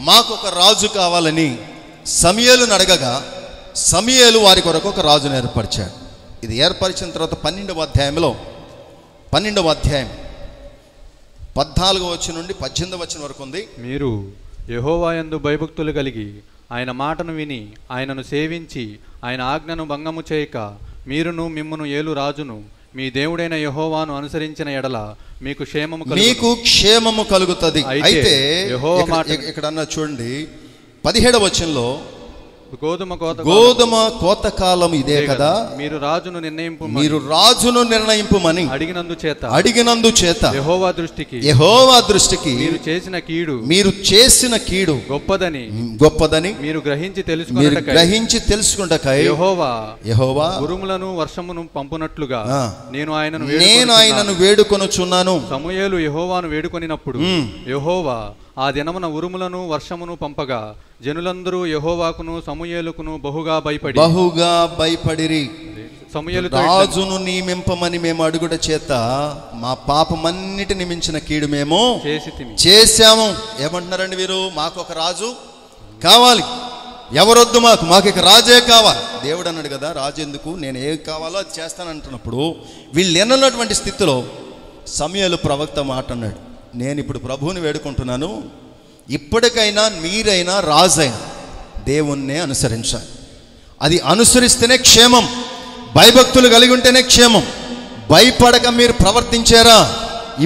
మాకు ఒక రాజు కావాలని సమూయేలును అడగగా సమూయేలు వారి కొరకు ఒక రాజును ఏర్పరిచాడు. ఇది ఏర్పరిచిన తర్వాత 12వ అధ్యాయంలో 12వ అధ్యాయం 14వ వచనం నుండి 18వ వచనం వరకు ఉంది. మీరు యెహోవా యందు భయభక్తులు కలిగి ఆయన మాటను విని ఆయనను సేవించి ఆయన ఆజ్ఞను భంగము చేయక మీరును మిమ్మును ఏలు రాజును మీ దేవుడైన యెహోవాను అనుసరించిన ఎడల మీకు
క్షేమము కలుగుతుంది. అయితే ఇక్కడ అన్న చూడండి 17వ వచనంలో గోధుమ కోత కాలం ఇదే కదా, మీరు రాజును నిర్ణయింపుమని అడిగినందు చేత యెహోవా దృష్టికి మీరు చేసిన కీడు గొప్పదని మీరు గ్రహించి తెలుసుకొనుటకై యెహోవా ఉరుములను వర్షమును పంపునట్లుగా నేను ఆయనను వేడుకొనుచున్నాను.
సమూయేలు యెహోవాను వేడుకొనినప్పుడు యెహోవా ఆ దినమున ఉరుములను వర్షమును పంపగా జనులందరూ యెహోవాకును సమూయేలుకును బహుగా
భయపడిరి.
సమూయేలు
రాజును నియమింపమని మేము అడుగుట చేత మా పాపమన్నిటిని మించిన కీడు మేము చేశాము. ఏమంటున్నారండి వీరు? మాకు ఒక రాజు కావాలి, ఎవరొద్దు మాకు ఇక రాజే కావాలి. దేవుడు అన్నాడు కదా, రాజు ఎందుకు, నేను ఏం కావాలో అది చేస్తానంటున్నప్పుడు వీళ్ళు ఎన్నటువంటి స్థితిలో సమూయేలు ప్రవక్త మాట అన్నాడు, నేను ఇప్పుడు ప్రభువుని వేడుకుంటున్నాను, ఇప్పటికైనా మీరైనా రాజైనా దేవుణ్ణే అనుసరించాలి. అది అనుసరిస్తేనే క్షేమం, భయభక్తులు కలిగి ఉంటేనే క్షేమం. భయపడక మీరు ప్రవర్తించారా,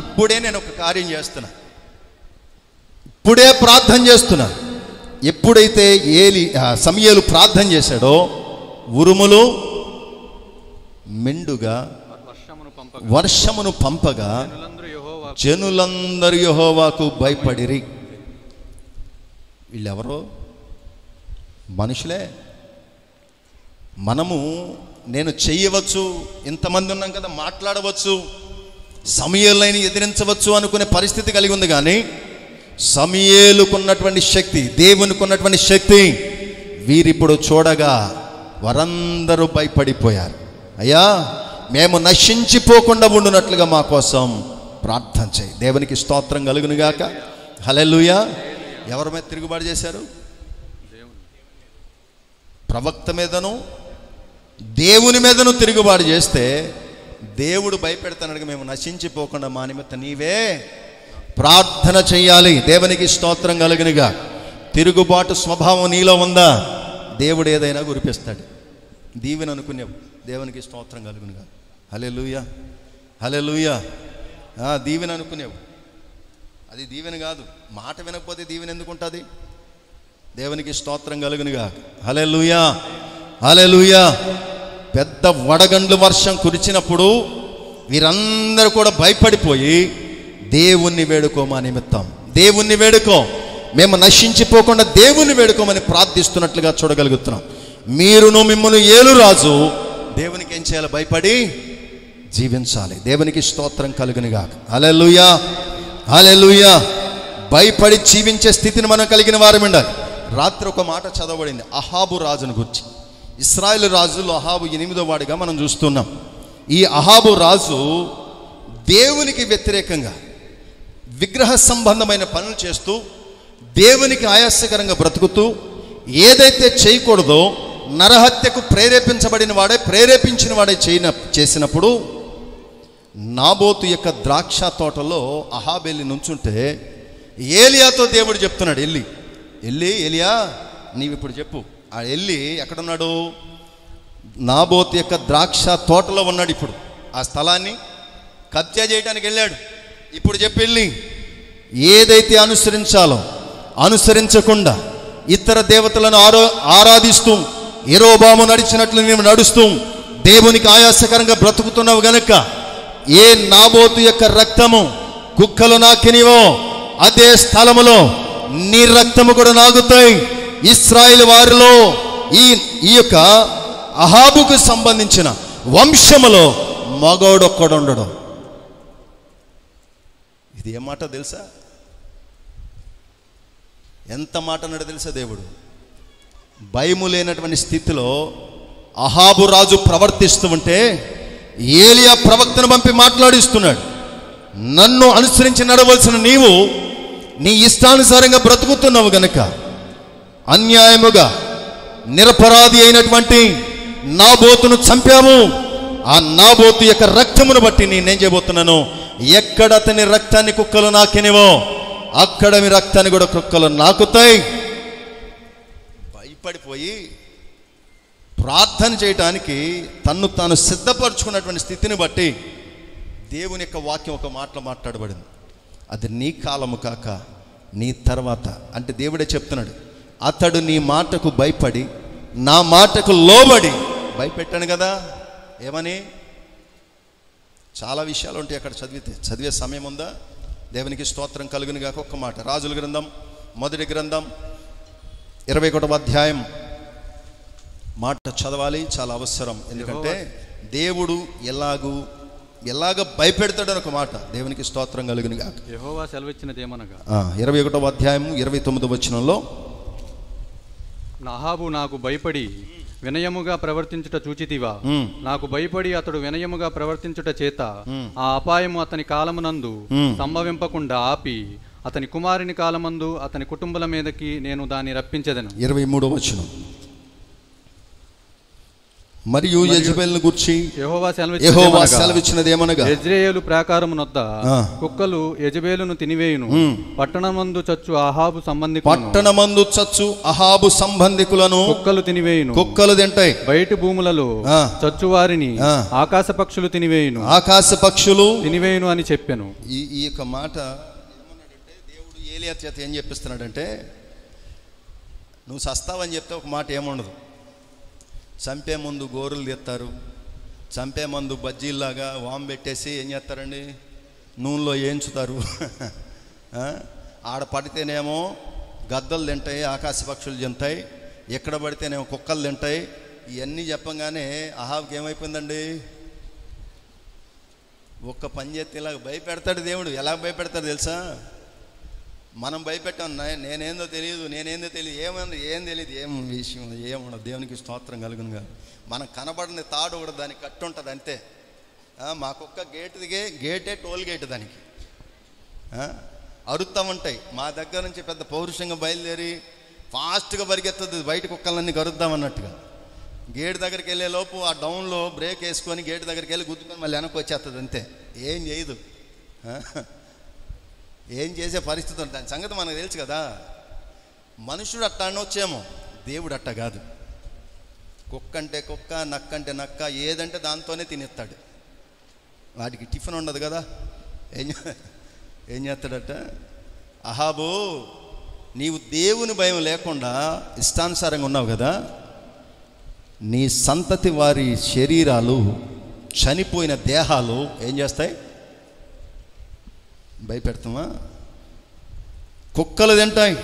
ఇప్పుడే నేను ఒక కార్యం చేస్తున్నా, ఇప్పుడే ప్రార్థన చేస్తున్నా. ఎప్పుడైతే సమూయేలు ప్రార్థన చేశాడో ఉరుములు మెండుగా వర్షమును పంపగా జనులందరూ యెహోవాకు భయపడిరి. వీళ్ళెవరో మనుషులే. నేను చెయ్యవచ్చు, ఇంతమంది ఉన్నాం కదా, మాట్లాడవచ్చు, సమూయేలుని ఎదిరించవచ్చు అనుకునే పరిస్థితి కలిగి ఉంది. కానీ సమూయేలుకున్నటువంటి శక్తి, దేవునికి ఉన్నటువంటి శక్తి వీరిప్పుడు చూడగా వారందరూ భయపడిపోయారు. అయ్యా మేము నశించిపోకుండా ఉండునట్లుగా మా కోసం ప్రార్థన చేయి. దేవునికి స్తోత్రం కలుగునుగాక. హల్లెలూయా. ఎవరి మీద తిరుగుబాటు చేశారు? ప్రవక్త మీదను దేవుని మీదను తిరుగుబాటు చేస్తే దేవుడు భయపెడతానని మేము నశించిపోకుండా మా నిమిత్తం నీవే ప్రార్థన చెయ్యాలి. దేవునికి స్తోత్రం కలుగునుగా. తిరుగుబాటు స్వభావం నీలో ఉందా?
దేవుడు ఏదైనా కురిపిస్తాడు. దీవెన అనుకునేవు, దేవునికి స్తోత్రం కలుగునుగా. హల్లెలూయా, హల్లెలూయా. దీవెన అనుకునేవు, అది దీవెన కాదు. మాట వినకపోతే దీవెన ఎందుకు ఉంటుంది? దేవునికి స్తోత్రం కలుగునుగా. హల్లెలూయా, హల్లెలూయా. పెద్ద వడగండ్లు వర్షం కురిచినప్పుడు వీరందరూ కూడా భయపడిపోయి దేవుణ్ణి వేడుకోమా నిమిత్తం, దేవుణ్ణి వేడుకో, మేము నశించిపోకుండా దేవుణ్ణి వేడుకోమని ప్రార్థిస్తున్నట్లుగా చూడగలుగుతున్నాం. మీరును మిమ్మల్ని ఏలు రాజు దేవునికి ఏం చేయాలి? భయపడి జీవించాలి. దేవునికి స్తోత్రం కలుగునుగా. హల్లెలూయా, హల్లెలూయా. భయపడి జీవించే స్థితిని మనం కలిగిన వారం ఉండాలి. రాత్రి ఒక మాట చదవబడింది అహాబు రాజును గురించి. ఇశ్రాయేలు రాజులో అహాబు 8వ వాడిగా మనం చూస్తున్నాం. ఈ అహాబు రాజు దేవునికి వ్యతిరేకంగా విగ్రహ సంబంధమైన పనులు చేస్తూ, దేవునికి ఆయాసకరంగా బ్రతుకుతూ, ఏదైతే చేయకూడదో నరహత్యకు ప్రేరేపించిన వాడే చేసినప్పుడు నాబోతు యొక్క ద్రాక్ష తోటలో అహాబెల్లి నుంచుంటే ఏలియాతో దేవుడు చెప్తున్నాడు, ఎల్లి ఏలియా నీవు ఇప్పుడు చెప్పు. ఆ ఎల్లి ఎక్కడున్నాడు? నాబోతు యొక్క ద్రాక్ష తోటలో ఉన్నాడు. ఇప్పుడు ఆ స్థలాన్ని కబ్జా చేయడానికి వెళ్ళాడు. ఇప్పుడు చెప్పి వెళ్ళి ఏదైతే అనుసరించాలో అనుసరించకుండా ఇతర దేవతలను ఆరాధిస్తూ యెరోబాము నడిచినట్లు నీవు నడుస్తూ దేవునికి ఆయాసకరంగా బ్రతుకుతున్నావు గనుక ఏ నాబోతు యొక్క రక్తము కుక్కలు నాకినివో అదే స్థలములో నీ రక్తము కూడా నాగుతాయి. ఇశ్రాయేలు వారిలో ఈ యొక్క అహాబుకు సంబంధించిన వంశములో మగోడొక్కడుండడు. ఇది ఏ మాట తెలుసా? ఎంత మాట అన్నాడు తెలుసా దేవుడు? భయము లేనటువంటి స్థితిలో అహాబు రాజు ప్రవర్తిస్తూ ఉంటే ఏలియా ప్రవక్తను పంపి మాట్లాడిస్తున్నాడు. నన్ను అనుసరించి నడవలసిన నీవు నీ ఇష్టానుసారంగా బ్రతుకుతున్నావు గనుక అన్యాయముగా నిరపరాధి అయినటువంటి నాబోతును చంపాము. ఆ నాబోతు యొక్క రక్తమును బట్టి నేనేం చేయబోతున్నాను? ఎక్కడ అతని రక్తాన్ని కుక్కలు నాకినివో అక్కడ మీ రక్తాన్ని కూడా కుక్కలు నాకుతాయి. భయపడిపోయి ప్రార్థన చేయటానికి తన్ను తాను సిద్ధపరచుకున్నటువంటి స్థితిని బట్టి దేవుని యొక్క వాక్యం ఒక మాటలో మాట్లాడబడింది. అది నీ కాలము కాక నీ తర్వాత, అంటే దేవుడే చెప్తున్నాడు, అతడు నీ మాటకు భయపడి నా మాటకు లోబడి. భయపెట్టాను కదా ఏమని? చాలా విషయాలు ఉంటాయి అక్కడ చదివే సమయం ఉందా? దేవునికి స్తోత్రం కలుగును గాక. ఒక్క మాట, రాజుల గ్రంథం 1వ గ్రంథం 21వ అధ్యాయం మాట చదవాలి, చాలా అవసరం. ఎందుకంటే దేవుడు ఎలాగ భయపెడతాడని ఒక మాట. దేవునికి స్తోత్రం కలుగును గాక.
యెహోవా సెలవిచ్చినదేమనగా
21వ అధ్యాయం 29వ వచనంలో,
అహాబు నాకు భయపడి వినయముగా ప్రవర్తించుట చూచితివా? నాకు భయపడి అతడు వినయముగా ప్రవర్తించుట చేత ఆ అపాయము అతని కాలమునందు సంభవింపకుండా ఆపి అతని కుమారుని కాలమందు అతని కుటుంబల మీదకి నేను దాన్ని రప్పించెదను.
23వ వచనం, మరియు యెజబెలును గూర్చి యెహోవా సెలవిచ్చినది ఏమనగా,
యెజ్రెయేలు ప్రాకారమునొద్ద కుక్కలు యెజబెలును తినివేయును. పట్టణమందు చచ్చు అహాబు సంబంధికులను కుక్కలు తినివేయును.
కుక్కలు తింటాయి.
బయటి భూములలో చచ్చు వారిని ఆకాశ పక్షులు తినివేయును.
ఆకాశ పక్షులు తినివేయును
అని చెప్పాను.
ఈ యొక్క మాట ఏమన్నాడంటే, దేవుడు ఏలియా చేత ఏం చెప్పిస్తున్నాడంటే, నువ్వు సస్తావని చెప్తే ఒక మాట ఏముండదు. చంపే ముందు గోరులు తీస్తారు, చంపే ముందు బజ్జీల్లాగా వామ్ పెట్టేసి ఏం చేస్తారండి, నూనెలో వేయించుతారు. ఆడ పడితేనేమో గద్దలు తింటాయి, ఆకాశ పక్షులు తింటాయి, ఎక్కడ పడితేనేమో కుక్కలు తింటాయి. ఇవన్నీ చెప్పంగానే అహాబ్కి ఏమైపోయిందండి? ఒక్క పని చేస్తే ఇలాగ భయపెడతాడు దేవుడు. ఎలా భయపెడతాడు తెలుసా? మనం భయపెట్టాం, నేనేందో తెలియదు ఏం తెలియదు, ఏం విషయం ఏముండదు. దేవునికి స్తోత్రం కలుగునుగా. మనకు కనబడిన తాడు కూడా దానికి కట్టు ఉంటుంది అంతే. మాకొక్క గేటే టోల్ గేట్ దానికి అరుస్తూ ఉంటాయి. మా దగ్గర నుంచి పెద్ద పౌరుషంగా బయలుదేరి ఫాస్ట్గా పరిగెత్తదు బయట కుక్కలన్నీ కరుద్దామన్నట్టుగా. గేట్ దగ్గరికి వెళ్ళే లోపు ఆ డౌన్లో బ్రేక్ వేసుకొని గేట్ దగ్గరికి వెళ్ళి గుద్దుకొని మళ్ళీ వెనక్కి వచ్చేస్తుంది అంతే. ఏం చేయదు, ఏం చేసే పరిస్థితి ఉంటుంది. దాని సంగతి మనకు తెలుసు కదా. మనుషుడు అట్టా అనొచ్చేమో, దేవుడు అట్ట కాదు. కుక్క అంటే కుక్క, నక్క అంటే నక్క, ఏదంటే దాంతోనే తినేస్తాడు. వాటికి టిఫిన్ ఉండదు కదా. ఏం చేస్తాడట, అహాబు నీవు దేవుని భయం లేకుండా ఇష్టానుసారంగా ఉన్నావు కదా, నీ సంతతి వారి శరీరాలు, చనిపోయిన దేహాలు ఏం చేస్తాయి, భయపెడతామా? కుక్కలు తింటాయి.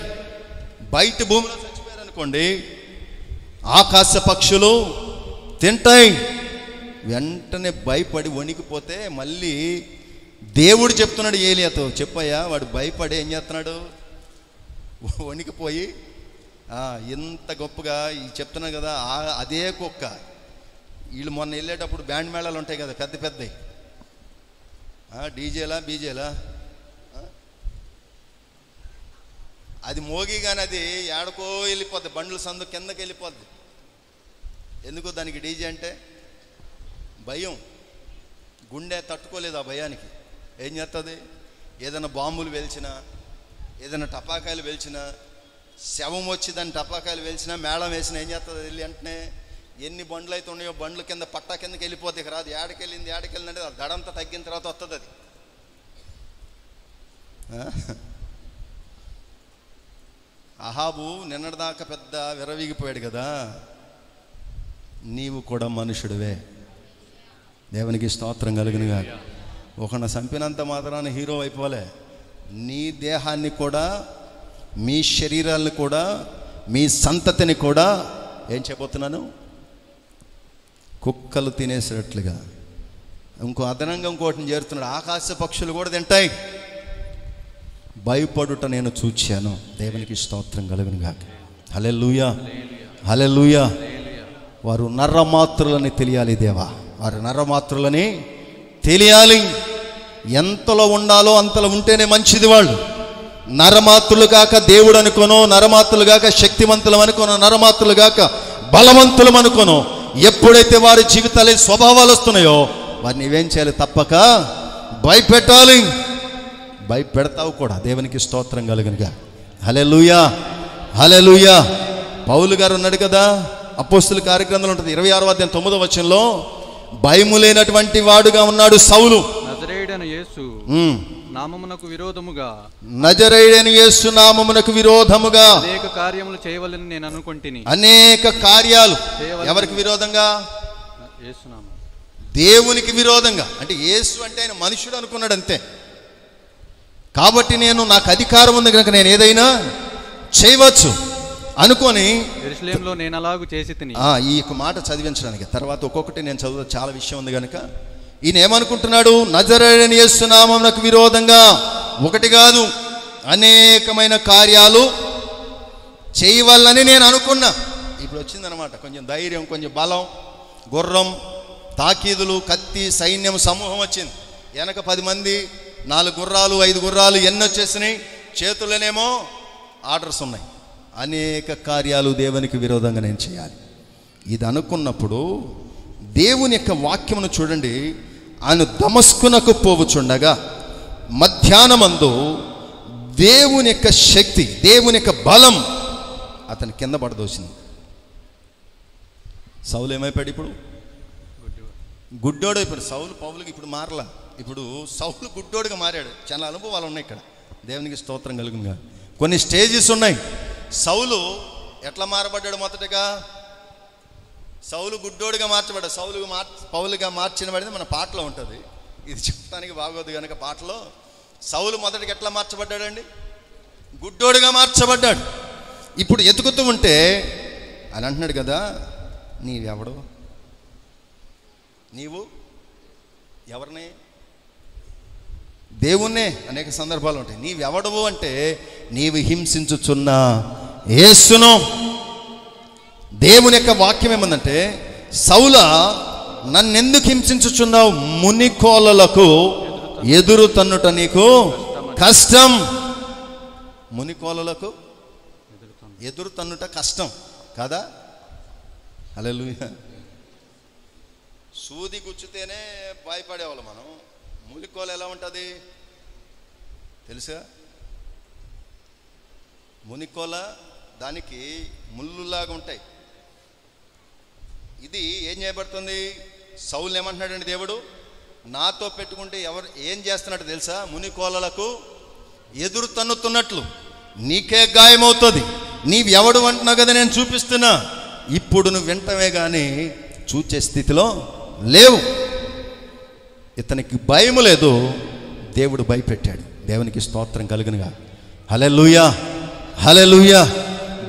బయట భూమిలో చచ్చిపోయారు అనుకోండి, ఆకాశ పక్షులు తింటాయి. వెంటనే భయపడి వణికిపోతే మళ్ళీ దేవుడు చెప్తున్నాడు ఏలియాతో, చెప్పయ్యా వాడు భయపడి ఏం చేస్తున్నాడు, వణికిపోయి ఇంత గొప్పగా చెప్తున్నాడు కదా. అదే కుక్క వీళ్ళు మొన్న వెళ్ళేటప్పుడు బ్యాండ్ మేళాలు ఉంటాయి కదా పెద్ద పెద్దవి, బీజేలా అది మోగి కానీ అది ఏడకో వెళ్ళిపోద్ది, బండ్ల సందు కిందకి వెళ్ళిపోద్ది. ఎందుకు దానికి డీజే అంటే భయం, గుండె తట్టుకోలేదు ఆ భయానికి. ఏం చేస్తుంది, ఏదైనా బాంబులు వెలిచినా, ఏదైనా టపాకాయలు వెలిచినా, శవం వచ్చి దాన్ని టపాకాయలు వెలిచినా, మేళం వేసినా ఏం చేస్తుంది, వెళ్ళి వెంటనే ఎన్ని బండ్లు అయితే ఉన్నాయో బండ్ల కింద పట్టా కిందకి వెళ్ళిపోతే ఇక రాదు. ఏడకెళ్ళిందంటే దడంతా తగ్గిన తర్వాత వస్తుంది అది. అహాబు నిన్నటిదాకా పెద్ద విరవీగిపోయాడు కదా, నీవు కూడా మనుషుడివే. దేవునికి స్తోత్రం కలుగునుగా. ఒకరిని చంపినంత మాత్రాన హీరో అయిపోలే. నీ దేహాన్ని కూడా, మీ శరీరాలను కూడా, మీ సంతతిని కూడా ఏం చెప్పబోతున్నాను, కుక్కలు తినేసేటట్లుగా. ఇంకో అదనంగా ఇంకోటిని చేరుతున్నాడు, ఆకాశ పక్షులు కూడా తింటాయి. భయపడుట నేను చూచాను. దేవునికి స్తోత్రం కలుగునుగా. హల్లెలూయా, హల్లెలూయా. వారు నరమాత్రులని తెలియాలి దేవా, వారు నరమాత్రులని తెలియాలి. ఎంతలో ఉండాలో అంతలో ఉంటేనే మంచిది. వాళ్ళు నరమాత్రులు కాక దేవుడు అనుకోను, నరమాత్రులు కాక శక్తివంతులం అనుకోను, నరమాత్రులు కాక బలవంతులం అనుకోను. ఎప్పుడైతే వారి జీవితాలే స్వభావాలు వస్తున్నాయో వారిని ఇవేం చేయాలి, తప్పక భయపెట్టాలి. భయపెడతావు కూడా. దేవునికి స్తోత్రం కలుగునుగా. హల్లెలూయా, హల్లెలూయా. పౌలు గారు ఉన్నాడు కదా, అపోస్తుల కార్యగ్రంథంలో ఉంటుంది 26వ అధ్యాయం 9వ వచనంలో, భయము లేనటువంటి వాడుగా ఉన్నాడు సౌలు.
నజరేయుడైన యేసు నామమునకు విరోధముగా,
నజరేయుడైన యేసు నామమునకు విరోధముగా
అనేక కార్యములు చేయవలని నేను అనుకుంటుని. అనేక
కార్యాలు ఎవరికి విరోధంగా?
యేసు నామం,
దేవునికి విరోధంగా. అంటే యేసు అంటే ఆయన మనుషుడు అనుకున్నాడు అంతే. కాబట్టి నాకు అధికారం ఉంది కనుక నేను ఏదైనా చేయవచ్చు అనుకొని
యెరూషలేములో నేను అలాగు చేసి తిని.
ఈ మాట చదివించడానికి తర్వాత ఒక్కొక్కటి నేను చదువు, చాలా విషయం ఉంది కనుక. ఈయన ఏమనుకుంటున్నాడు, నజరేయుడైన యేసు నామమునకు విరోధంగా ఒకటి కాదు అనేకమైన కార్యాలు చేయవలని నేను అనుకున్నా. ఇప్పుడు వచ్చిందనమాట కొంచెం ధైర్యం, కొంచెం బలం, గుర్రం, తాకీదులు, కత్తి, సైన్యం సమూహం వచ్చింది. వెనక 10 మంది, 4 గుర్రాలు, 5 గుర్రాలు, ఎన్ని వచ్చేసినాయి. చేతుల్లోనేమో ఆర్డర్స్ ఉన్నాయి. అనేక కార్యాలు దేవునికి విరోధంగా నేను చేయాలి. ఇది అనుకున్నప్పుడు దేవుని యొక్క వాక్యమును చూడండి. ఆయన దమస్కునకు పోవుచుండగా మధ్యాహ్నమందు దేవుని యొక్క శక్తి, దేవుని యొక్క బలం అతని కింద పడదోసింది. సౌలు ఏమైపోయాడు? ఇప్పుడు గుడ్డోడు అయిపోయాడు. సౌలు పౌలుకి ఇప్పుడు మారలా. ఇప్పుడు సౌలు గుడ్డోడుగా మారాడు. చాలా అనుభవాలు ఉన్నాయి ఇక్కడ. దేవునికి స్తోత్రం కలుగునుగా. కొన్ని స్టేజెస్ ఉన్నాయి. సౌలు ఎట్లా మారబడ్డాడు? మొదటగా సౌలు గుడ్డోడుగా మార్చబడ్డాడు. పౌలుగా మార్చినబడింది మన పాటలో ఉంటుంది. ఇది చెప్పడానికి బాగోదు కనుక పాటలో సౌలు మొదటికి ఎట్లా మార్చబడ్డాడండి? గుడ్డోడుగా మార్చబడ్డాడు. ఇప్పుడు ఎతుకుతూ ఉంటే అని అంటున్నాడు కదా, నీవెవడు? నీవు ఎవరిని? దేవుణ్ణే. అనేక సందర్భాలు ఉంటాయి. నీవెవడవు అంటే నీవు హింసించుచున్న యేసును. దేవుని యొక్క వాక్యం ఏమందంటే, సౌలా నన్నెందుకు హింసించుచున్నావు? మునికోలలకు ఎదురు తన్నుట నీకు కష్టం. మునికోలలకు ఎదురు తన్నుట కష్టం కదా? హల్లెలూయా. సూది గుచ్చితేనే భయపడేవాళ్ళు మనం. మునికోల ఎలా ఉంటుంది తెలుసా? మునికోల దానికి ముళ్ళులాగా ఉంటాయి. ఇది ఏం చేయబడుతుంది? సౌలు ఏమంటున్నాడండి దేవుడు, నాతో పెట్టుకుంటే ఎవరు ఏం చేస్తున్నట్టు తెలుసా? మునికోలలకు ఎదురు తన్నుతున్నట్లు నీకే గాయమవుతుంది. నీవెవడు అంటున్నావు కదా, నేను చూపిస్తున్నా. ఇప్పుడు నువ్వు వింటమే కానీ చూచే స్థితిలో లేవు. ఇతనికి భయం లేదు, దేవుడు భయపెట్టాడు. దేవునికి స్తోత్రం కలుగునుగా. హల్లెలూయా, హల్లెలూయా.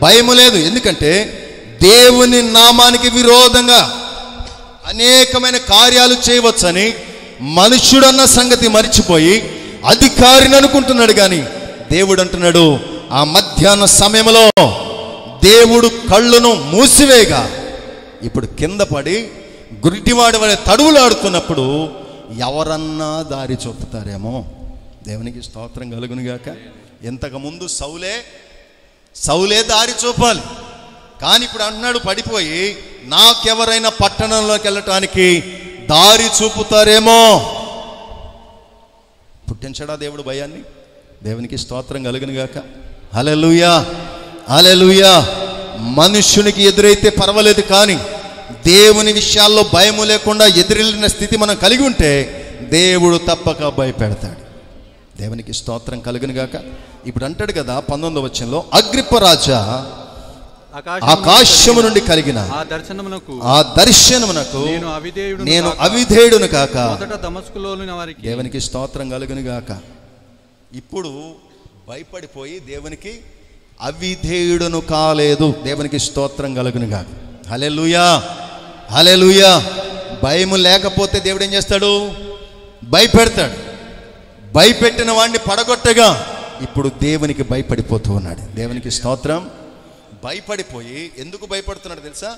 భయం లేదు, ఎందుకంటే దేవుని నామానికి విరోధంగా అనేకమైన కార్యాలు చేయవచ్చని మనుష్యుడన్న సంగతి మరిచిపోయి అధికారిని అనుకుంటున్నాడు. కానీ దేవుడు అంటున్నాడు, ఆ మధ్యాహ్న సమయంలో దేవుడు కళ్ళును మూసివేయగా ఇప్పుడు కింద పడి గురిటివాడి వలె తడువులాడుతున్నప్పుడు ఎవరన్నా దారి చూపుతారేమో. దేవునికి స్తోత్రం కలుగునుగాక. ఇంతకుముందు సౌలే దారి చూపాలి, కానీ ఇప్పుడు అంటున్నాడు పడిపోయి నాకెవరైనా పట్టణంలోకి వెళ్ళటానికి దారి చూపుతారేమో. పుట్టించడా దేవుడు భయాన్ని? దేవునికి స్తోత్రం కలుగునుగాక. హల్లెలూయా, హల్లెలూయా. మనుష్యునికి ఎదురైతే పర్వాలేదు, కానీ దేవుని విషయాల్లో భయము లేకుండా ఎదురెళ్ళిన స్థితి మనం కలిగి ఉంటే దేవుడు తప్పక భయపెడతాడు. దేవునికి స్తోత్రం కలుగునుగాక. ఇప్పుడు అంటాడు కదా 19వ వచనంలో, అగ్రిప్ప రాజా ఆకాశము నుండి కలిగిన ఆ దర్శనమునకు నేను అవిధేయుడును కాక. దేవునికి స్తోత్రం కలుగునుగాక. ఇప్పుడు భయపడిపోయి దేవునికి అవిధేయుడును కాలేదు. దేవునికి స్తోత్రం కలుగునుగాక. హల్లెలూయా, హల్లెలూయా. భయం లేకపోతే దేవుడు ఏం చేస్తాడు? భయపెడతాడు. భయపెట్టిన వాడిని పడగొట్టగా ఇప్పుడు దేవునికి భయపడిపోతూ ఉన్నాడు. దేవునికి స్తోత్రం. భయపడిపోయి ఎందుకు భయపడుతున్నాడు తెలుసా?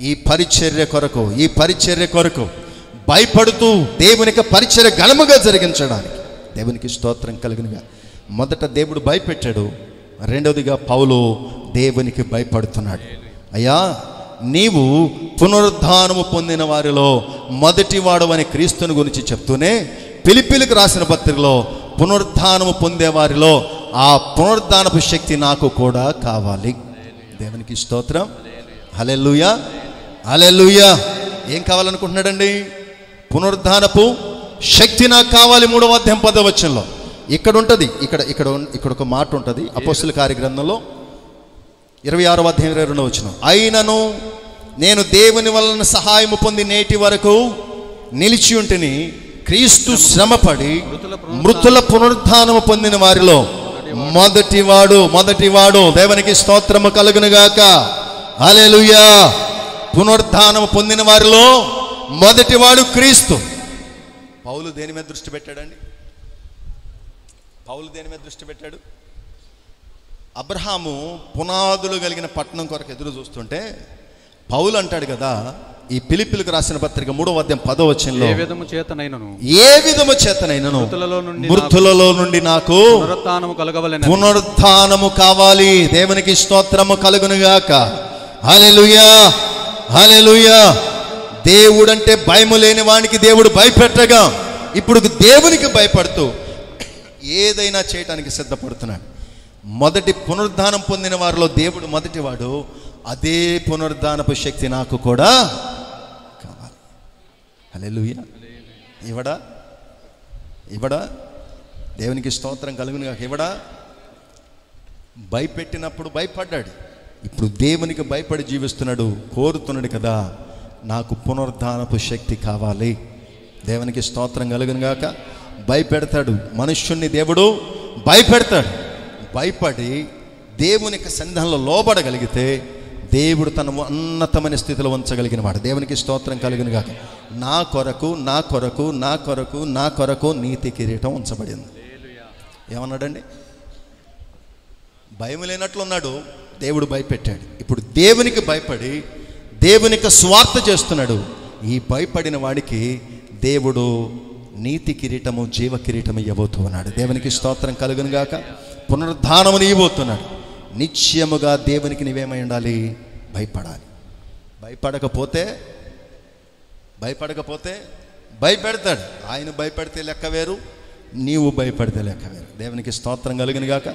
ఈ పరిచర్య కొరకు భయపడుతూ దేవునికి పరిచర్య ఘనముగా జరిగించడానికి. దేవునికి స్తోత్రం కలుగునుగా. మొదట దేవుడు భయపెట్టాడు, రెండవదిగా పౌలు దేవునికి భయపడుతున్నాడు. అయ్యా, నీవు పునరుద్ధానము పొందిన వారిలో మొదటివాడు అని క్రీస్తుని గురించి చెప్తూనే ఫిలిప్పీలకు రాసిన పత్రికలో పునరుద్ధానము పొందేవారిలో ఆ పునరుద్ధానపు శక్తి నాకు కూడా కావాలి. దేవునికి స్తోత్రం. హల్లెలూయా, హల్లెలూయా. ఏం కావాలనుకుంటున్నాడండి? పునరుద్ధానపు శక్తి నాకు కావాలి. 3వ అధ్యాయం 10వ వచనంలో ఇక్కడ ఉంటుంది. ఇక్కడ ఒక మాట ఉంటుంది అపోస్తలుల కార్యగ్రంథంలో 26వ అధ్యాయం 22వ వచనం. అయినను నేను దేవుని వలన సహాయము పొంది నేటి వరకు నిలిచి ఉంటిని, క్రీస్తు శ్రమపడి మృతుల పునరుద్ధానము పొందిన వారిలో మొదటివాడు. దేవునికి స్తోత్రము కలుగునుగాక. హల్లెలూయా. పునరుద్ధానము పొందిన వారిలో మొదటివాడు క్రీస్తు. పౌలు దేని మీద దృష్టి పెట్టాడండి? అబ్రహాము పునాదులు కలిగిన పట్టణం కొరకు ఎదురు చూస్తుంటే పౌలు అంటాడు కదా ఈ ఫిలిప్పీలకు రాసిన పత్రిక 3వ అధ్యాయం 10వ వచనంలో, ఏ విధము చేతనైనను మృతులలో నుండి నాకు పునరుత్థానము కావాలి. దేవునికి స్తోత్రము కలుగునుగాక. హల్లెలూయా, హల్లెలూయా. దేవుడంటే భయము లేని వానికి దేవుడు భయపెట్టగా ఇప్పుడు దేవునికి భయపడుతూ ఏదైనా చేయటానికి సిద్ధపడుతున్నాడు. మొదటి పునరుద్ధానం పొందిన వారిలో దేవుడు మొదటివాడు. అదే పునరుద్ధానపు శక్తి నాకు కూడా కావాలి. హల్లెలూయా. ఇవడా దేవునికి స్తోత్రం కలుగునుగా. ఇవడా భయపెట్టినప్పుడు భయపడ్డాడు, ఇప్పుడు దేవునికి భయపడి జీవిస్తున్నాడు. కోరుతున్నాడు కదా, నాకు పునరుద్ధానపు శక్తి కావాలి. దేవునికి స్తోత్రం కలుగునుగాక. భయపెడతాడు మనుష్యుణ్ణి, దేవుడు భయపెడతాడు. భయపడి దేవునికి సన్నిధానంలో లోబడగలిగితే దేవుడు తన ఉన్నతమైన స్థితిలో ఉంచగలిగిన వాడు. దేవునికి స్తోత్రం కలుగునుగాక. నా కొరకు నీతి కిరీటం ఉంచబడింది. ఏమన్నాడండి? భయం లేనట్లున్నాడు, దేవుడు భయపెట్టాడు. ఇప్పుడు దేవునికి భయపడి దేవునికి స్వార్థ చేస్తున్నాడు. ఈ భయపడిన వాడికి దేవుడు నీతి కిరీటము, జీవ కిరీటము ఇవ్వబోతూ ఉన్నాడు. దేవునికి స్తోత్రం కలుగునుగాక. పునరుద్ధానమును ఇవ్వబోతున్నాడు. నిశ్చయముగా దేవునికి నీవేమై ఉండాలి? భయపడాలి. భయపడకపోతే భయపెడతాడు. ఆయన భయపడితే లెక్క వేరు, నీవు భయపడితే లెక్క వేరు. దేవునికి స్తోత్రం కలుగునుగాక.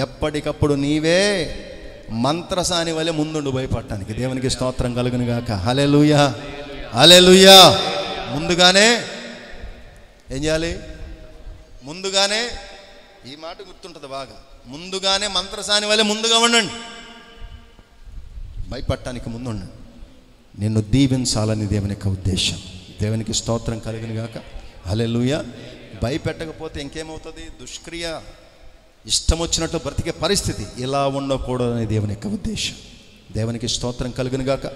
ఎప్పటికప్పుడు నీవే మంత్రసాని వలె ముందుండు భయపడటానికి. దేవునికి స్తోత్రం కలుగును గాక. హల్లెలూయా, హల్లెలూయా. ముందుగానే ఏం చేయాలి? ముందుగానే, ఈ మాట గుర్తుంటుంది బాగా, ముందుగానే మంత్రసాని వలె ముందుగా ఉండండి. భయపడటానికి ముందు ఉండండి. నిన్ను దీవించాలని దేవుని యొక్క ఉద్దేశం. దేవునికి స్తోత్రం కలుగును గాక. హల్లెలూయా. భయపెట్టకపోతే ఇంకేమవుతుంది? దుష్క్రియ, ఇష్టం వచ్చినట్లు బ్రతికే పరిస్థితి. ఇలా ఉండకూడదని దేవుని యొక్క ఉద్దేశం. దేవునికి స్తోత్రం కలుగును గాక.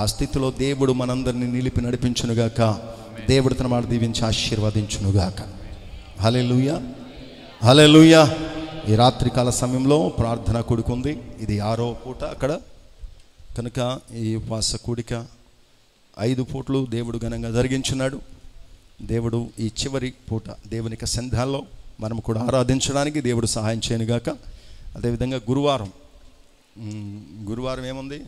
ఆ స్థితిలో దేవుడు మనందరినీ నిలిపి నడిపించునుగాక. దేవుడు తన మాట దీవించి ఆశీర్వదించునుగాక. హల్లెలూయా, హల్లెలూయా. ఈ రాత్రికాల సమయంలో ప్రార్థన కూడుకుంది. ఇది 6వ పూట అక్కడ కనుక ఈ ఉపవాస కూడిక 5 పూటలు దేవుడు ఘనంగా జరిగించున్నాడు. దేవుడు ఈ చివరి పూట దేవునికి సంధ్యాల్లో మనం కూడా ఆరాధించడానికి దేవుడు సహాయం చేయనుగాక. అదేవిధంగా గురువారం ఏముంది?